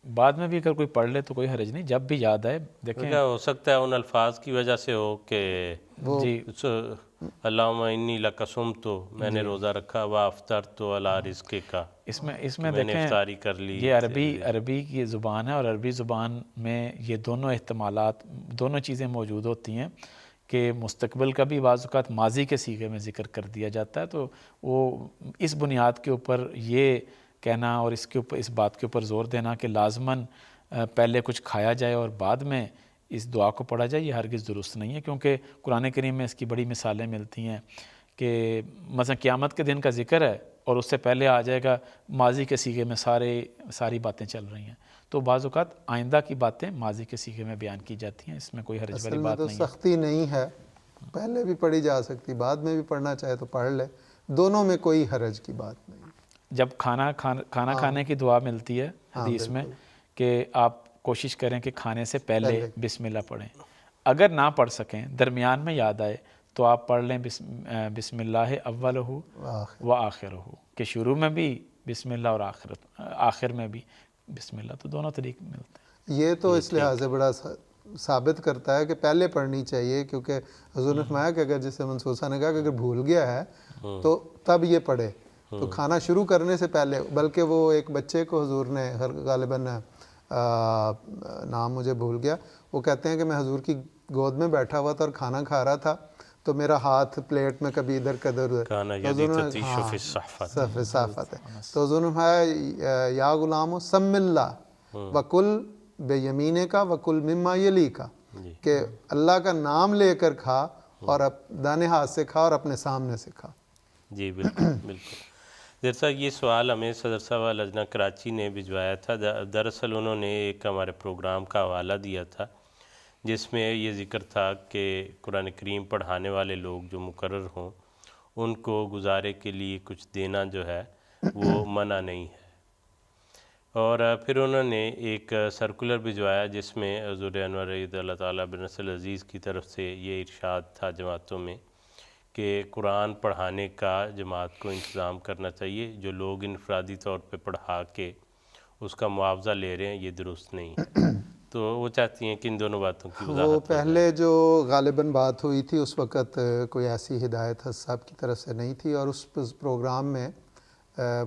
بعد میں بھی اگر کوئی پڑھ لے تو کوئی حرج نہیں، جب بھی یاد آئے. دیکھیں کیا ہو سکتا ہے ان الفاظ کی وجہ سے ہو کہ جی اللہم انی لک صمت، میں نے روزہ رکھا، وافطرت علی رزقک، اس میں میں نے افطاری کر لی. یہ عربی کی زبان ہے، اور عربی زبان میں یہ دونوں احتمالات، دونوں چیزیں موجود ہوتی ہیں کہ مستقبل کا بھی بعض اوقات ماضی کے صیغے میں ذکر کر دیا جاتا ہے. تو وہ اس بنیاد کے اوپر یہ کہنا اور اس بات کے اوپر زور دینا کہ لازماً پہلے کچھ کھایا جائے اور بعد میں اس دعا کو پڑھا جائے، یہ ہرگز درست نہیں ہے. کیونکہ قرآن کریم میں اس کی بڑی مثالیں ملتی ہیں کہ مثلا قیامت کے دن کا ذکر ہے اور اس سے پہلے آ جائے گا ماضی کے صیغے میں ساری باتیں چل رہی ہیں. تو بعض اوقات آئندہ کی باتیں ماضی کے صیغے میں بیان کی جاتی ہیں، اس میں کوئی حرج والی بات نہیں ہے. اصل میں تو سختی نہیں ہے، پہلے بھی پڑھی جا سکتی، بعد میں بھی پڑھنا چاہے تو پڑھ لے، دونوں میں کوئی حرج کی بات نہیں. جب کھانا کھانے کی دعا ملتی ہے حدیث میں کہ آپ کوشش کریں کہ کھانے سے پہلے بسم اللہ پڑھیں. اگر نہ پڑھ سکیں، درمیان میں یاد آئے تو آپ پڑھ لیں بسم اللہ اولہ و آخرہ، کہ شروع میں بھی بسم اللہ اور آخر میں بھی بسم اللہ. تو دونوں طریقے ملتے ہیں. یہ تو اس لحاظ سے بڑا ثابت کرتا ہے کہ پہلے پڑھنی چاہیے، کیونکہ حضور نے فرمایا کہ اگر جیسے منصور صاحب نے کہا کہ اگر بھول گیا ہے تو تب یہ پڑھے، تو کھانا شروع کرنے سے پہلے. بلکہ وہ ایک بچے کو حضور نے غالباً نام مجھے بھول گیا، وہ کہتے ہیں کہ میں حضور کی گود میں بیٹھا ہوا تھا اور کھانا کھا رہا تھا تو میرا ہاتھ پلیٹ میں کبھی ادھر کدھر صحافت ہے، تو حضور نے فرمایا یا غلام سم اللہ وکل بے یمینے کا وکل مما یلی کا، کہ اللہ کا نام لے کر کھا اور دانے ہاتھ سے کھا اور اپنے سامنے سے کھا۔ جی بالکل بالکل۔ درصل یہ سوال ہمیں صدر صاحب لجنہ کراچی نے بھجوایا تھا۔ دراصل انہوں نے ایک ہمارے پروگرام کا حوالہ دیا تھا جس میں یہ ذکر تھا کہ قرآن کریم پڑھانے والے لوگ جو مقرر ہوں ان کو گزارے کے لیے کچھ دینا جو ہے وہ منع نہیں ہے۔ اور پھر انہوں نے ایک سرکولر بھجوایا جس میں حضور انور عید اللہ تعالیٰ بن نصر العزیز کی طرف سے یہ ارشاد تھا جماعتوں میں کہ قرآن پڑھانے کا جماعت کو انتظام کرنا چاہیے، جو لوگ انفرادی طور پہ پڑھا کے اس کا معاوضہ لے رہے ہیں یہ درست نہیں ہے۔ تو وہ چاہتی ہیں کہ ان دونوں باتوں کی وضاحت وہ پہلے جو غالباً بات ہوئی تھی اس وقت کوئی ایسی ہدایت حضرت صاحب کی طرف سے نہیں تھی، اور اس پروگرام میں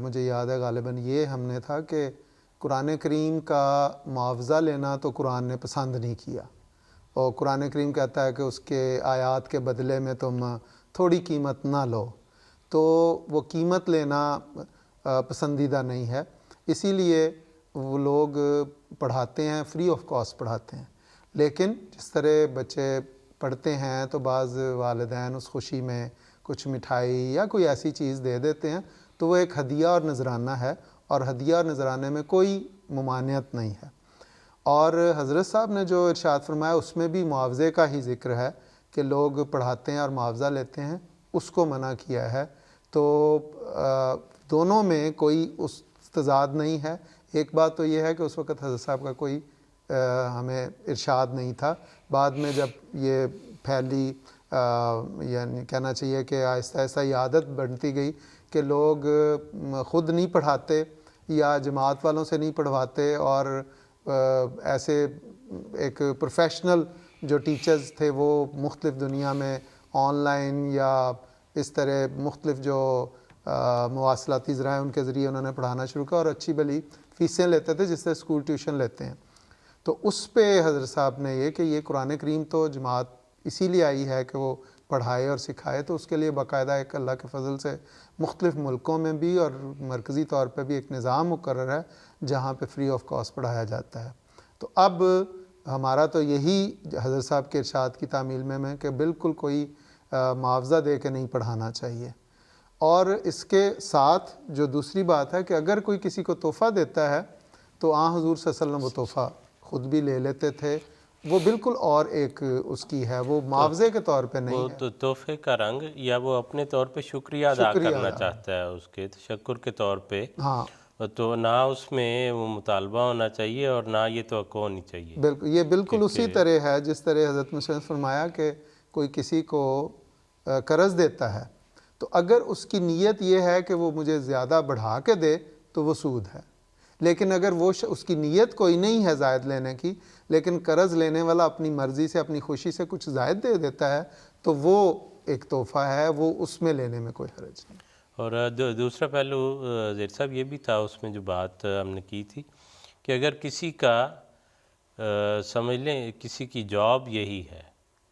مجھے یاد ہے غالباً یہ ہم نے تھا کہ قرآن کریم کا معاوضہ لینا تو قرآن نے پسند نہیں کیا، اور قرآن کریم کہتا ہے کہ اس کے آیات کے بدلے میں تم تھوڑی قیمت نہ لو، تو وہ قیمت لینا پسندیدہ نہیں ہے، اسی لیے وہ لوگ پڑھاتے ہیں، فری آف کاسٹ پڑھاتے ہیں۔ لیکن جس طرح بچے پڑھتے ہیں تو بعض والدین اس خوشی میں کچھ مٹھائی یا کوئی ایسی چیز دے دیتے ہیں، تو وہ ایک ہدیہ اور نذرانہ ہے، اور ہدیہ اور نذرانے میں کوئی ممانعت نہیں ہے۔ اور حضرت صاحب نے جو ارشاد فرمایا اس میں بھی معاوضے کا ہی ذکر ہے کہ لوگ پڑھاتے ہیں اور معاوضہ لیتے ہیں، اس کو منع کیا ہے۔ تو دونوں میں کوئی اس تضاد نہیں ہے۔ ایک بات تو یہ ہے کہ اس وقت حضرت صاحب کا کوئی ہمیں ارشاد نہیں تھا، بعد میں جب یہ پھیلی یعنی کہنا چاہیے کہ آہستہ آہستہ یہ عادت بنتی گئی کہ لوگ خود نہیں پڑھاتے یا جماعت والوں سے نہیں پڑھواتے، اور ایسے ایک پروفیشنل جو ٹیچرز تھے وہ مختلف دنیا میں آن لائن یا اس طرح مختلف جو مواصلاتی ذرائع ان کے ذریعے انہوں نے پڑھانا شروع کیا، اور اچھی بھلی فیسیں لیتے تھے جس سے اسکول ٹیوشن لیتے ہیں۔ تو اس پہ حضرت صاحب نے یہ کہ یہ قرآن کریم تو جماعت اسی لیے آئی ہے کہ وہ پڑھائے اور سکھائے، تو اس کے لیے باقاعدہ ایک اللہ کے فضل سے مختلف ملکوں میں بھی اور مرکزی طور پہ بھی ایک نظام مقرر ہے جہاں پہ فری آف کاسٹ پڑھایا جاتا ہے۔ تو اب ہمارا تو یہی حضرت صاحب کے ارشاد کی تعمیل میں کہ بالکل کوئی معاوضہ دے کے نہیں پڑھانا چاہیے۔ اور اس کے ساتھ جو دوسری بات ہے کہ اگر کوئی کسی کو تحفہ دیتا ہے تو حضور صلی اللہ علیہ وسلم وہ تحفہ خود بھی لے لیتے تھے، وہ بالکل اور ایک اس کی ہے، وہ معاوضے کے طور پہ نہیں ہے، وہ تو تحفے کا رنگ یا وہ اپنے طور پہ شکریہ ادا کرنا چاہتا ہے اس کے تشکر کے طور پہ، ہاں تو نہ اس میں وہ مطالبہ ہونا چاہیے اور نہ یہ توقع ہونی چاہیے۔ بالکل یہ بالکل اسی طرح ہے جس طرح حضرت مسلم نے فرمایا کہ کوئی کسی کو قرض دیتا ہے تو اگر اس کی نیت یہ ہے کہ وہ مجھے زیادہ بڑھا کے دے تو وہ سود ہے، لیکن اگر وہ اس کی نیت کوئی نہیں ہے زائد لینے کی، لیکن قرض لینے والا اپنی مرضی سے اپنی خوشی سے کچھ زائد دے دیتا ہے تو وہ ایک تحفہ ہے، وہ اس میں لینے میں کوئی حرج نہیں۔ اور دوسرا پہلو زیر صاحب یہ بھی تھا اس میں جو بات ہم نے کی تھی کہ اگر کسی کا سمجھ لیں کسی کی جاب یہی ہے،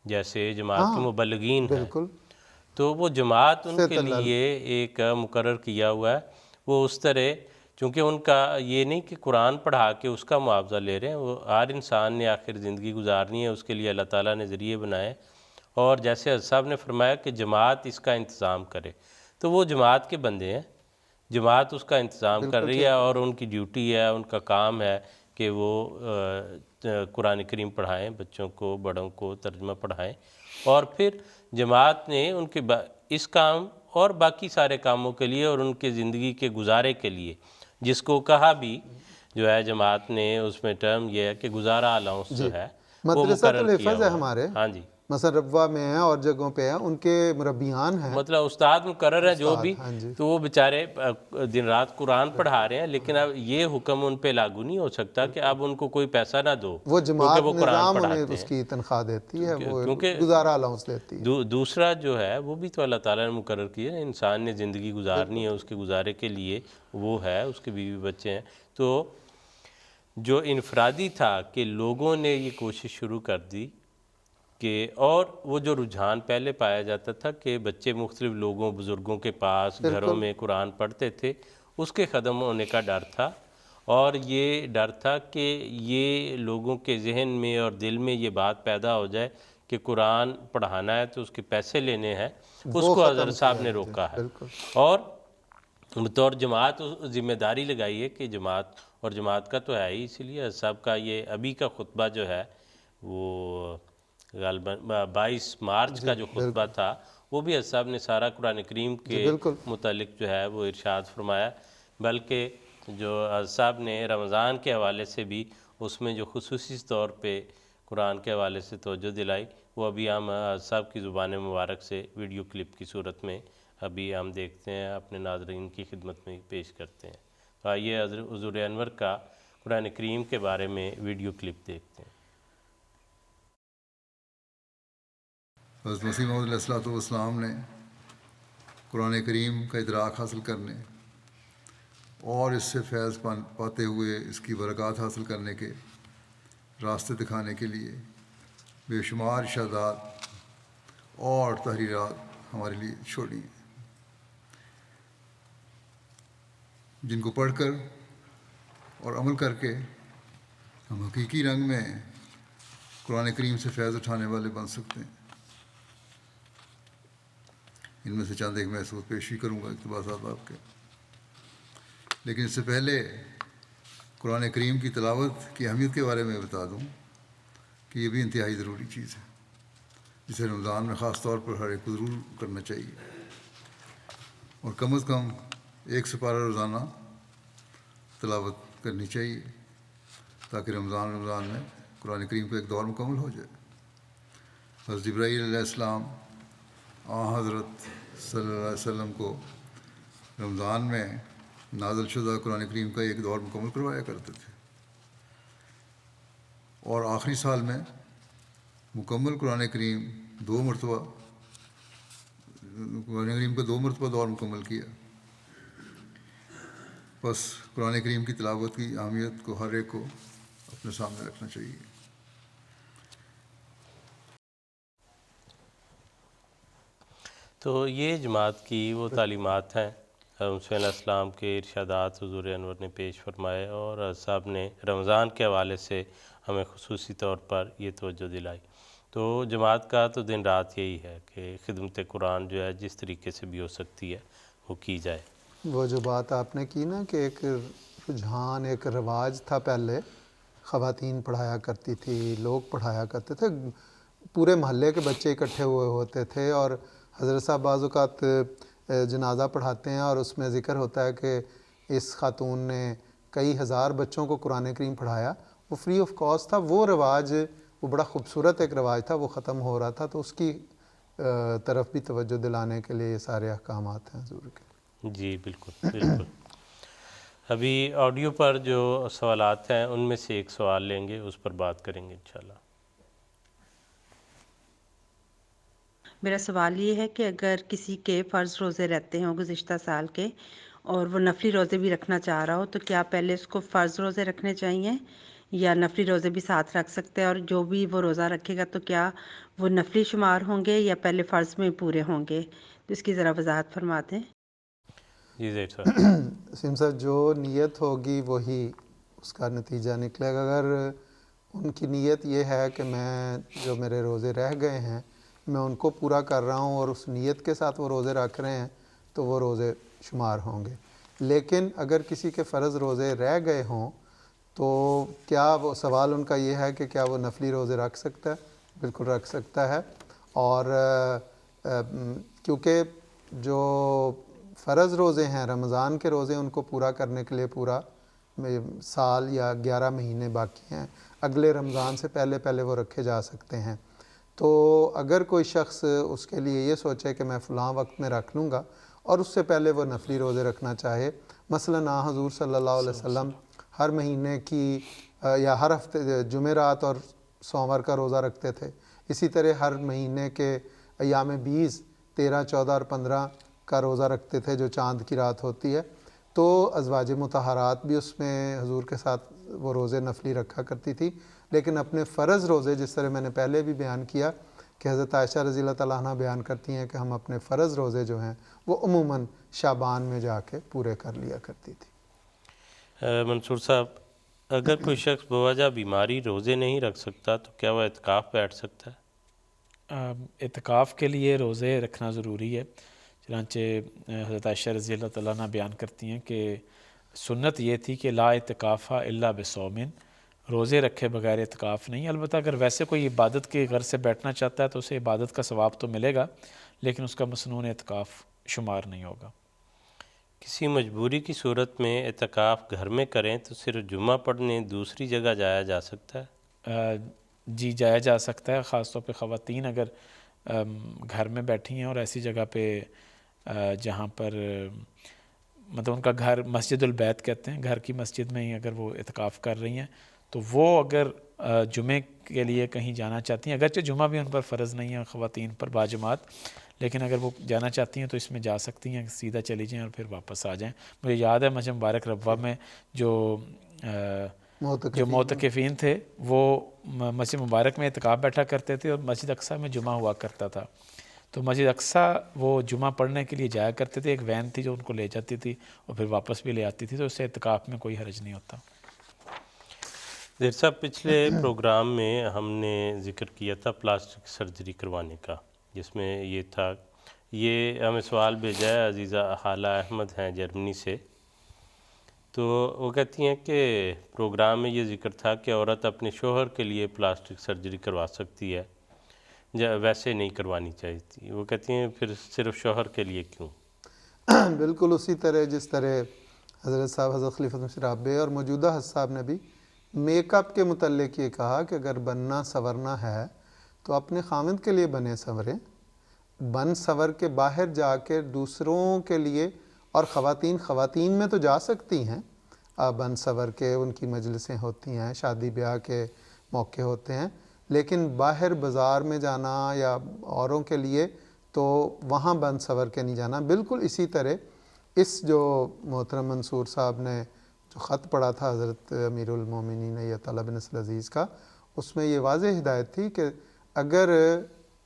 جیسے جماعت کے مبلغین ہیں، بالکل تو وہ جماعت ان کے لیے ایک مقرر کیا ہوا ہے، وہ اس طرح چونکہ ان کا یہ نہیں کہ قرآن پڑھا کے اس کا معاوضہ لے رہے ہیں، وہ ہر انسان نے آخر زندگی گزارنی ہے، اس کے لیے اللہ تعالیٰ نے ذریعے بنائے، اور جیسے حضرت صاحب نے فرمایا کہ جماعت اس کا انتظام کرے، تو وہ جماعت کے بندے ہیں، جماعت اس کا انتظام کر رہی ہے اور ان کی ڈیوٹی ہے، ان کا کام ہے کہ وہ قرآن کریم پڑھائیں، بچوں کو بڑوں کو ترجمہ پڑھائیں، اور پھر جماعت نے ان کے اس کام اور باقی سارے کاموں کے لیے اور ان کے زندگی کے گزارے کے لیے جس کو کہا بھی جو ہے جماعت نے اس میں ٹرم یہ ہے کہ گزارا الاؤنس جو ہے وہ مقرر کیا ہے ہمارے، ہاں جی مثلا ربوہ میں ہیں اور جگہوں پہ ہیں، ان کے مربیان ہیں، مطلب استاد مقرر ہے جو بھی، تو وہ بیچارے دن رات قرآن پڑھا رہے ہیں، لیکن اب یہ حکم ان پہ لاگو نہیں ہو سکتا کہ اب ان کو کوئی پیسہ نہ دو، وہ جماعت نظام انہیں اس کی تنخواہ دیتی ہے، وہ گزارا الاؤنس لیتی ہے۔ دوسرا جو ہے وہ بھی تو اللہ تعالیٰ نے مقرر کیا ہے، انسان نے زندگی گزارنی ہے، اس کے گزارے کے لیے وہ ہے، اس کے بیوی بچے ہیں، تو جو انفرادی تھا کہ لوگوں نے یہ کوشش شروع کر دی کہ اور وہ جو رجحان پہلے پایا جاتا تھا کہ بچے مختلف لوگوں بزرگوں کے پاس گھروں میں قرآن پڑھتے تھے، اس کے ختم ہونے کا ڈر تھا، اور یہ ڈر تھا کہ یہ لوگوں کے ذہن میں اور دل میں یہ بات پیدا ہو جائے کہ قرآن پڑھانا ہے تو اس کے پیسے لینے ہیں، اس کو حضرت صاحب نے روکا ہے، اور بطور جماعت ذمہ داری لگائی ہے کہ جماعت کا تو ہے ہی، اسی لیے حضرت صاحب کا یہ ابھی کا خطبہ جو ہے وہ غالباً 22 مارچ کا جو خطبہ تھا وہ بھی حضرت صاحب نے سارا قرآن کریم کے متعلق جو ہے وہ ارشاد فرمایا، بلکہ جو حضرت صاحب نے رمضان کے حوالے سے بھی اس میں جو خصوصی طور پہ قرآن کے حوالے سے توجہ دلائی وہ ابھی ہم حضرت صاحب کی زبان مبارک سے ویڈیو کلپ کی صورت میں ابھی ہم دیکھتے ہیں، اپنے ناظرین کی خدمت میں پیش کرتے ہیں۔ تو آئیے حضور انور کا قرآن کریم کے بارے میں ویڈیو کلپ دیکھتے ہیں۔ حضرت مسیح موعود علیہ السلام نے قرآن کریم کا ادراک حاصل کرنے اور اس سے فیض پاتے ہوئے اس کی برکات حاصل کرنے کے راستے دکھانے کے لیے بے شمار ارشادات اور تحریرات ہمارے لیے چھوڑی، جن کو پڑھ کر اور عمل کر کے ہم حقیقی رنگ میں قرآن کریم سے فیض اٹھانے والے بن سکتے ہیں۔ ان میں سے چند ایک محسوس پیشی کروں گا اقتباسات آپ کے، لیکن اس سے پہلے قرآن کریم کی تلاوت کی اہمیت کے بارے میں بتا دوں کہ یہ بھی انتہائی ضروری چیز ہے، جسے رمضان میں خاص طور پر ہر ایک کو ضرور کرنا چاہیے، اور کم از کم 1 سپارہ روزانہ تلاوت کرنی چاہیے تاکہ رمضان میں قرآن کریم کا ایک دور مکمل ہو جائے۔ حضرت جبرائیل علیہ السلام حضرت صلی اللہ علیہ وسلم کو رمضان میں نازل شدہ قرآن کریم کا ایک دور مکمل کروایا کرتے تھے، اور آخری سال میں مکمل قرآن کریم کا 2 مرتبہ دور مکمل کیا۔ بس قرآن کریم کی تلاوت کی اہمیت کو ہر ایک کو اپنے سامنے رکھنا چاہیے۔ تو یہ جماعت کی وہ تعلیمات ہیں، حضرت علیہ السلام کے ارشادات حضور انور نے پیش فرمائے، اور حضرت صاحب نے رمضان کے حوالے سے ہمیں خصوصی طور پر یہ توجہ دلائی۔ تو جماعت کا تو دن رات یہی ہے کہ خدمت قرآن جو ہے جس طریقے سے بھی ہو سکتی ہے وہ کی جائے۔ وہ جو بات آپ نے کی نا کہ ایک رجحان، ایک رواج تھا، پہلے خواتین پڑھایا کرتی تھی، لوگ پڑھایا کرتے تھے، پورے محلے کے بچے اکٹھے ہوئے ہوتے تھے، اور حضرت صاحب بعض اوقات جنازہ پڑھاتے ہیں اور اس میں ذکر ہوتا ہے کہ اس خاتون نے کئی ہزار بچوں کو قرآن کریم پڑھایا، وہ فری آف کاسٹ تھا، وہ رواج، وہ بڑا خوبصورت ایک رواج تھا، وہ ختم ہو رہا تھا، تو اس کی طرف بھی توجہ دلانے کے لیے یہ سارے احکامات ہیں حضور کے۔ جی بالکل بالکل۔ ابھی آڈیو پر جو سوالات ہیں ان میں سے ایک سوال لیں گے، اس پر بات کریں گے انشاءاللہ۔ میرا سوال یہ ہے کہ اگر کسی کے فرض روزے رہتے ہوں گزشتہ سال کے اور وہ نفلی روزے بھی رکھنا چاہ رہا ہو، تو کیا پہلے اس کو فرض روزے رکھنے چاہیے یا نفلی روزے بھی ساتھ رکھ سکتے ہیں، اور جو بھی وہ روزہ رکھے گا تو کیا وہ نفلی شمار ہوں گے یا پہلے فرض میں پورے ہوں گے؟ تو اس کی ذرا وضاحت فرما دیں۔ جی زید صاحب۔ سیم صاحب، جو نیت ہوگی وہی اس کا نتیجہ نکلے گا۔ اگر ان کی نیت یہ ہے کہ میں جو میرے روزے رہ گئے ہیں میں ان کو پورا کر رہا ہوں اور اس نیت کے ساتھ وہ روزے رکھ رہے ہیں تو وہ روزے شمار ہوں گے، لیکن اگر کسی کے فرض روزے رہ گئے ہوں تو کیا وہ سوال ان کا یہ ہے کہ کیا وہ نفلی روزے رکھ سکتا ہے؟ بالکل رکھ سکتا ہے، اور کیونکہ جو فرض روزے ہیں رمضان کے روزے ان کو پورا کرنے کے لیے پورا سال یا 11 مہینے باقی ہیں، اگلے رمضان سے پہلے پہلے وہ رکھے جا سکتے ہیں۔ تو اگر کوئی شخص اس کے لیے یہ سوچے کہ میں فلاں وقت میں رکھ لوں گا اور اس سے پہلے وہ نفلی روزے رکھنا چاہے، مثلا حضور صلی اللہ علیہ وسلم ہر مہینے کی یا ہر ہفتے جمعرات اور سوموار کا روزہ رکھتے تھے، اسی طرح ہر مہینے کے ایام 20، 13، 14 اور 15 کا روزہ رکھتے تھے جو چاند کی رات ہوتی ہے۔ تو ازواج مطہرات بھی اس میں حضور کے ساتھ وہ روزے نفلی رکھا کرتی تھی، لیکن اپنے فرض روزے جس طرح میں نے پہلے بھی بیان کیا کہ حضرت عائشہ رضی اللہ تعالیٰ عنہ بیان کرتی ہیں کہ ہم اپنے فرض روزے جو ہیں وہ عموماً شعبان میں جا کے پورے کر لیا کرتی تھی۔ منصور صاحب، اگر کوئی شخص بوجہ بیماری روزے نہیں رکھ سکتا تو کیا وہ اعتکاف بیٹھ سکتا ہے؟ اعتکاف کے لیے روزے رکھنا ضروری ہے، چنانچہ حضرت عائشہ رضی اللہ تعالیٰ عنہ بیان کرتی ہیں کہ سنت یہ تھی کہ لا اعتکاف الا بصوم، روزے رکھے بغیر اعتکاف نہیں۔ البتہ اگر ویسے کوئی عبادت کی غرض سے بیٹھنا چاہتا ہے تو اسے عبادت کا ثواب تو ملے گا، لیکن اس کا مسنون اعتکاف شمار نہیں ہوگا۔ کسی مجبوری کی صورت میں اعتکاف گھر میں کریں تو صرف جمعہ پڑھنے دوسری جگہ جایا جا سکتا ہے؟ جی جایا جا سکتا ہے، خاص طور پہ خواتین اگر گھر میں بیٹھی ہیں اور ایسی جگہ پہ جہاں پر مطلب ان کا گھر مسجد البیت کہتے ہیں، گھر کی مسجد میں ہی اگر وہ اعتکاف کر رہی ہیں تو وہ اگر جمعے کے لیے کہیں جانا چاہتی ہیں، اگرچہ جمعہ بھی ان پر فرض نہیں ہے خواتین پر باجماعت، لیکن اگر وہ جانا چاہتی ہیں تو اس میں جا سکتی ہیں، سیدھا چلی جائیں اور پھر واپس آ جائیں۔ مجھے یاد ہے مسجد مبارک ربوہ میں جو معتکفین تھے وہ مسجد مبارک میں اعتکاف بیٹھا کرتے تھے اور مسجد اقصیٰ میں جمعہ ہوا کرتا تھا، تو مسجد اقصیٰ وہ جمعہ پڑھنے کے لیے جایا کرتے تھے، ایک وین تھی جو ان کو لے جاتی تھی اور پھر واپس بھی لے آتی تھی، تو اس سے اعتکاف میں کوئی حرج نہیں ہوتا۔ ظہیر صاحب، پچھلے پروگرام میں ہم نے ذکر کیا تھا پلاسٹک سرجری کروانے کا، جس میں یہ تھا، یہ ہمیں سوال بھیجا ہے عزیزہ حالہ احمد ہیں جرمنی سے، تو وہ کہتی ہیں کہ پروگرام میں یہ ذکر تھا کہ عورت اپنے شوہر کے لیے پلاسٹک سرجری کروا سکتی ہے، ویسے نہیں کروانی چاہیے تھی۔ وہ کہتی ہیں پھر صرف شوہر کے لیے کیوں؟ بالکل اسی طرح جس طرح حضرت صاحب حضرت خلیفۃ مسیح رابع اور موجودہ حضرت صاحب نے بھی میک اپ کے متعلق یہ کہا کہ اگر بننا سنورنا ہے تو اپنے خاوند کے لیے بنے سنوریں، بن سنور کے باہر جا کے دوسروں کے لیے، اور خواتین میں تو جا سکتی ہیں بن سنور کے، ان کی مجلسیں ہوتی ہیں، شادی بیاہ کے موقع ہوتے ہیں، لیکن باہر بازار میں جانا یا اوروں کے لیے تو وہاں بن سنور کے نہیں جانا۔ بالکل اسی طرح اس جو محترم منصور صاحب نے جو خط پڑھا تھا حضرت امیر المومنین ایۃ اللہ بن نصر العزیز کا، اس میں یہ واضح ہدایت تھی کہ اگر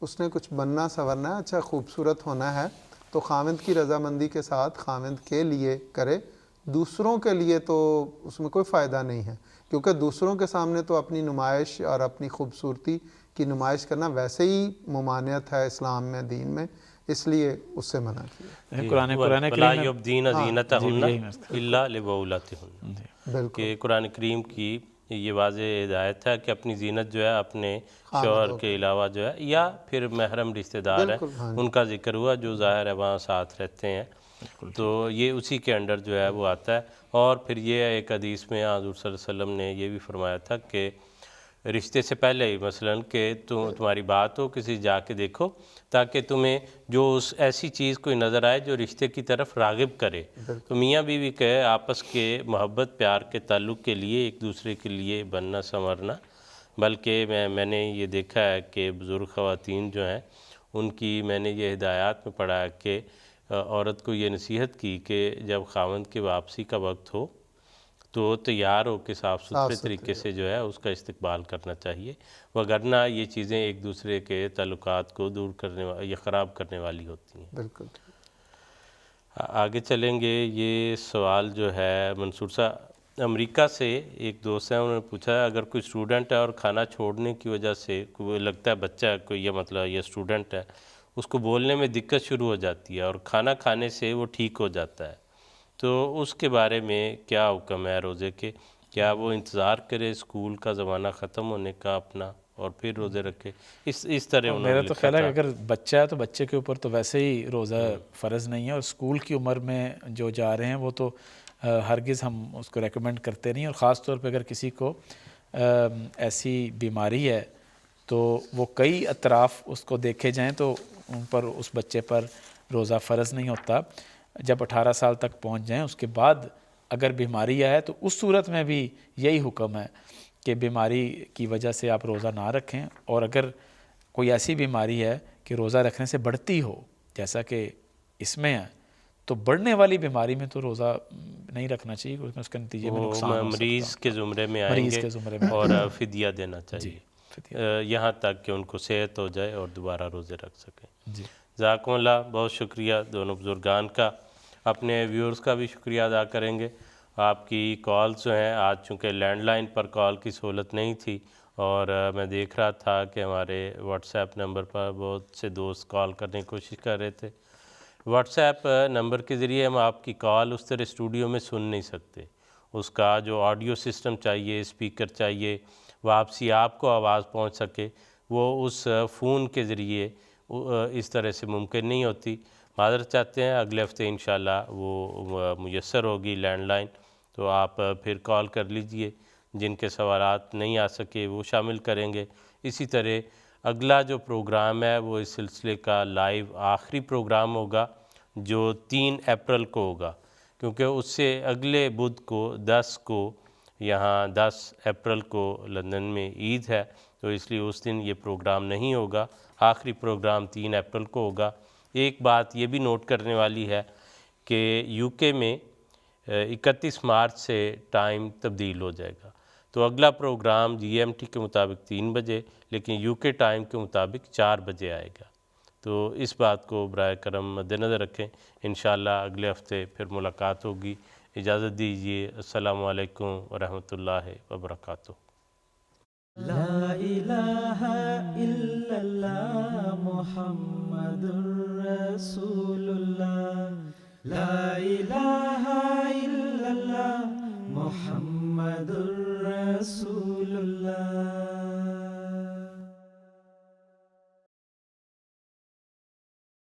اس نے کچھ بننا سنورنا ہے، اچھا خوبصورت ہونا ہے، تو خاوند کی رضامندی کے ساتھ خاوند کے لیے کرے، دوسروں کے لیے تو اس میں کوئی فائدہ نہیں ہے، کیونکہ دوسروں کے سامنے تو اپنی نمائش اور اپنی خوبصورتی کی نمائش کرنا ویسے ہی ممانعت ہے اسلام میں، دین میں، اس لیے اس سے منع کیا۔ قرآن وَلَا يُبْدِينَ زِینَتَهُنَّ إِلَّا لِبُعُولَتِهُنَّ کہ قرآن کریم کی یہ واضح ہدایت ہے کہ اپنی زینت جو ہے اپنے شوہر کے علاوہ جو ہے یا پھر محرم رشتہ دار ہیں ان کا ذکر ہوا جو ظاہر ہے وہاں ساتھ رہتے ہیں، تو یہ اسی کے انڈر جو ہے وہ آتا ہے۔ اور پھر یہ ایک حدیث میں حضور صلی اللہ علیہ وسلم نے یہ بھی فرمایا تھا کہ رشتے سے پہلے ہی مثلاً کہ تمہاری بات ہو کسی جا کے دیکھو تاکہ تمہیں جو اس ایسی چیز کوئی نظر آئے جو رشتے کی طرف راغب کرے، تو میاں بیوی کے آپس کے محبت پیار کے تعلق کے لیے ایک دوسرے کے لیے بننا سنورنا، بلکہ میں نے یہ دیکھا ہے کہ بزرگ خواتین جو ہیں ان کی میں نے یہ ہدایات میں پڑھا ہے کہ عورت کو یہ نصیحت کی کہ جب خاوند کے واپسی کا وقت ہو تو تیار ہو کے صاف ستھرے طریقے سے جو ہے اس کا استقبال کرنا چاہیے، وگرنہ یہ چیزیں ایک دوسرے کے تعلقات کو دور کرنے یا خراب کرنے والی ہوتی ہیں۔ بالکل آگے چلیں گے۔ یہ سوال جو ہے منصور صاحب امریکہ سے ایک دوست ہیں، انہوں نے پوچھا ہے اگر کوئی اسٹوڈنٹ ہے اور کھانا چھوڑنے کی وجہ سے کوئی لگتا ہے بچہ کوئی یہ مطلب یہ اسٹوڈنٹ ہے، اس کو بولنے میں دقت شروع ہو جاتی ہے اور کھانا کھانے سے وہ ٹھیک ہو جاتا ہے، تو اس کے بارے میں کیا حکم ہے روزے کے؟ کیا وہ انتظار کرے اسکول کا زمانہ ختم ہونے کا اپنا اور پھر روزے رکھے؟ اس طرح انہوں نے میرا تو لکھا خیال ہے تھا۔ کہ اگر بچہ ہے تو بچے کے اوپر تو ویسے ہی روزہ فرض نہیں ہے، اور اسکول کی عمر میں جو جا رہے ہیں وہ تو ہرگز ہم اس کو ریکمینڈ کرتے نہیں، اور خاص طور پہ اگر کسی کو ایسی بیماری ہے تو وہ کئی اطراف اس کو دیکھے جائیں تو ان پر اس بچے پر روزہ فرض نہیں ہوتا۔ جب 18 سال تک پہنچ جائیں اس کے بعد اگر بیماری آئے تو اس صورت میں بھی یہی حکم ہے کہ بیماری کی وجہ سے آپ روزہ نہ رکھیں، اور اگر کوئی ایسی بیماری ہے کہ روزہ رکھنے سے بڑھتی ہو جیسا کہ اس میں ہے تو بڑھنے والی بیماری میں تو روزہ نہیں رکھنا چاہیے، کیونکہ اس کے نتیجے میں نقصان ہو سکتا ہے، مریض کے زمرے میں آئیں گے اور فدیہ دینا چاہیے یہاں تک کہ ان کو صحت ہو جائے اور دوبارہ روزے رکھ سکیں۔ جزاکم اللہ، بہت شکریہ دونوں بزرگان کا، اپنے ویورز کا بھی شکریہ ادا کریں گے۔ آپ کی کالز جو ہیں، آج چونکہ لینڈ لائن پر کال کی سہولت نہیں تھی اور میں دیکھ رہا تھا کہ ہمارے واٹس ایپ نمبر پر بہت سے دوست کال کرنے کی کوشش کر رہے تھے. واٹس ایپ نمبر کے ذریعے ہم آپ کی کال اس طرح اسٹوڈیو میں سن نہیں سکتے. اس کا جو آڈیو سسٹم چاہیے، اسپیکر چاہیے، واپسی آپ کو آواز پہنچ سکے، وہ اس فون کے ذریعے اس طرح سے ممکن نہیں ہوتی. معذرت چاہتے ہیں، اگلے ہفتے انشاءاللہ وہ میسر ہوگی لینڈ لائن، تو آپ پھر کال کر لیجئے. جن کے سوالات نہیں آ سکے وہ شامل کریں گے. اسی طرح اگلا جو پروگرام ہے وہ اس سلسلے کا لائیو آخری پروگرام ہوگا جو 3 اپریل کو ہوگا، کیونکہ اس سے اگلے بدھ کو 10 کو یہاں 10 اپریل کو لندن میں عید ہے، تو اس لیے اس دن یہ پروگرام نہیں ہوگا. آخری پروگرام 3 اپریل کو ہوگا. ایک بات یہ بھی نوٹ کرنے والی ہے کہ یو کے میں 31 مارچ سے ٹائم تبدیل ہو جائے گا، تو اگلا پروگرام جی ایم ٹی کے مطابق 3 بجے لیکن یو کے ٹائم کے مطابق 4 بجے آئے گا. تو اس بات کو برائے کرم مد نظر رکھیں. انشاءاللہ اگلے ہفتے پھر ملاقات ہوگی. اجازت دیجیے. السلام علیکم ورحمۃ اللہ وبرکاتہ. لا الہ الا اللہ محمد رسول اللہ. لا الہ الا اللہ محمد رسول اللہ.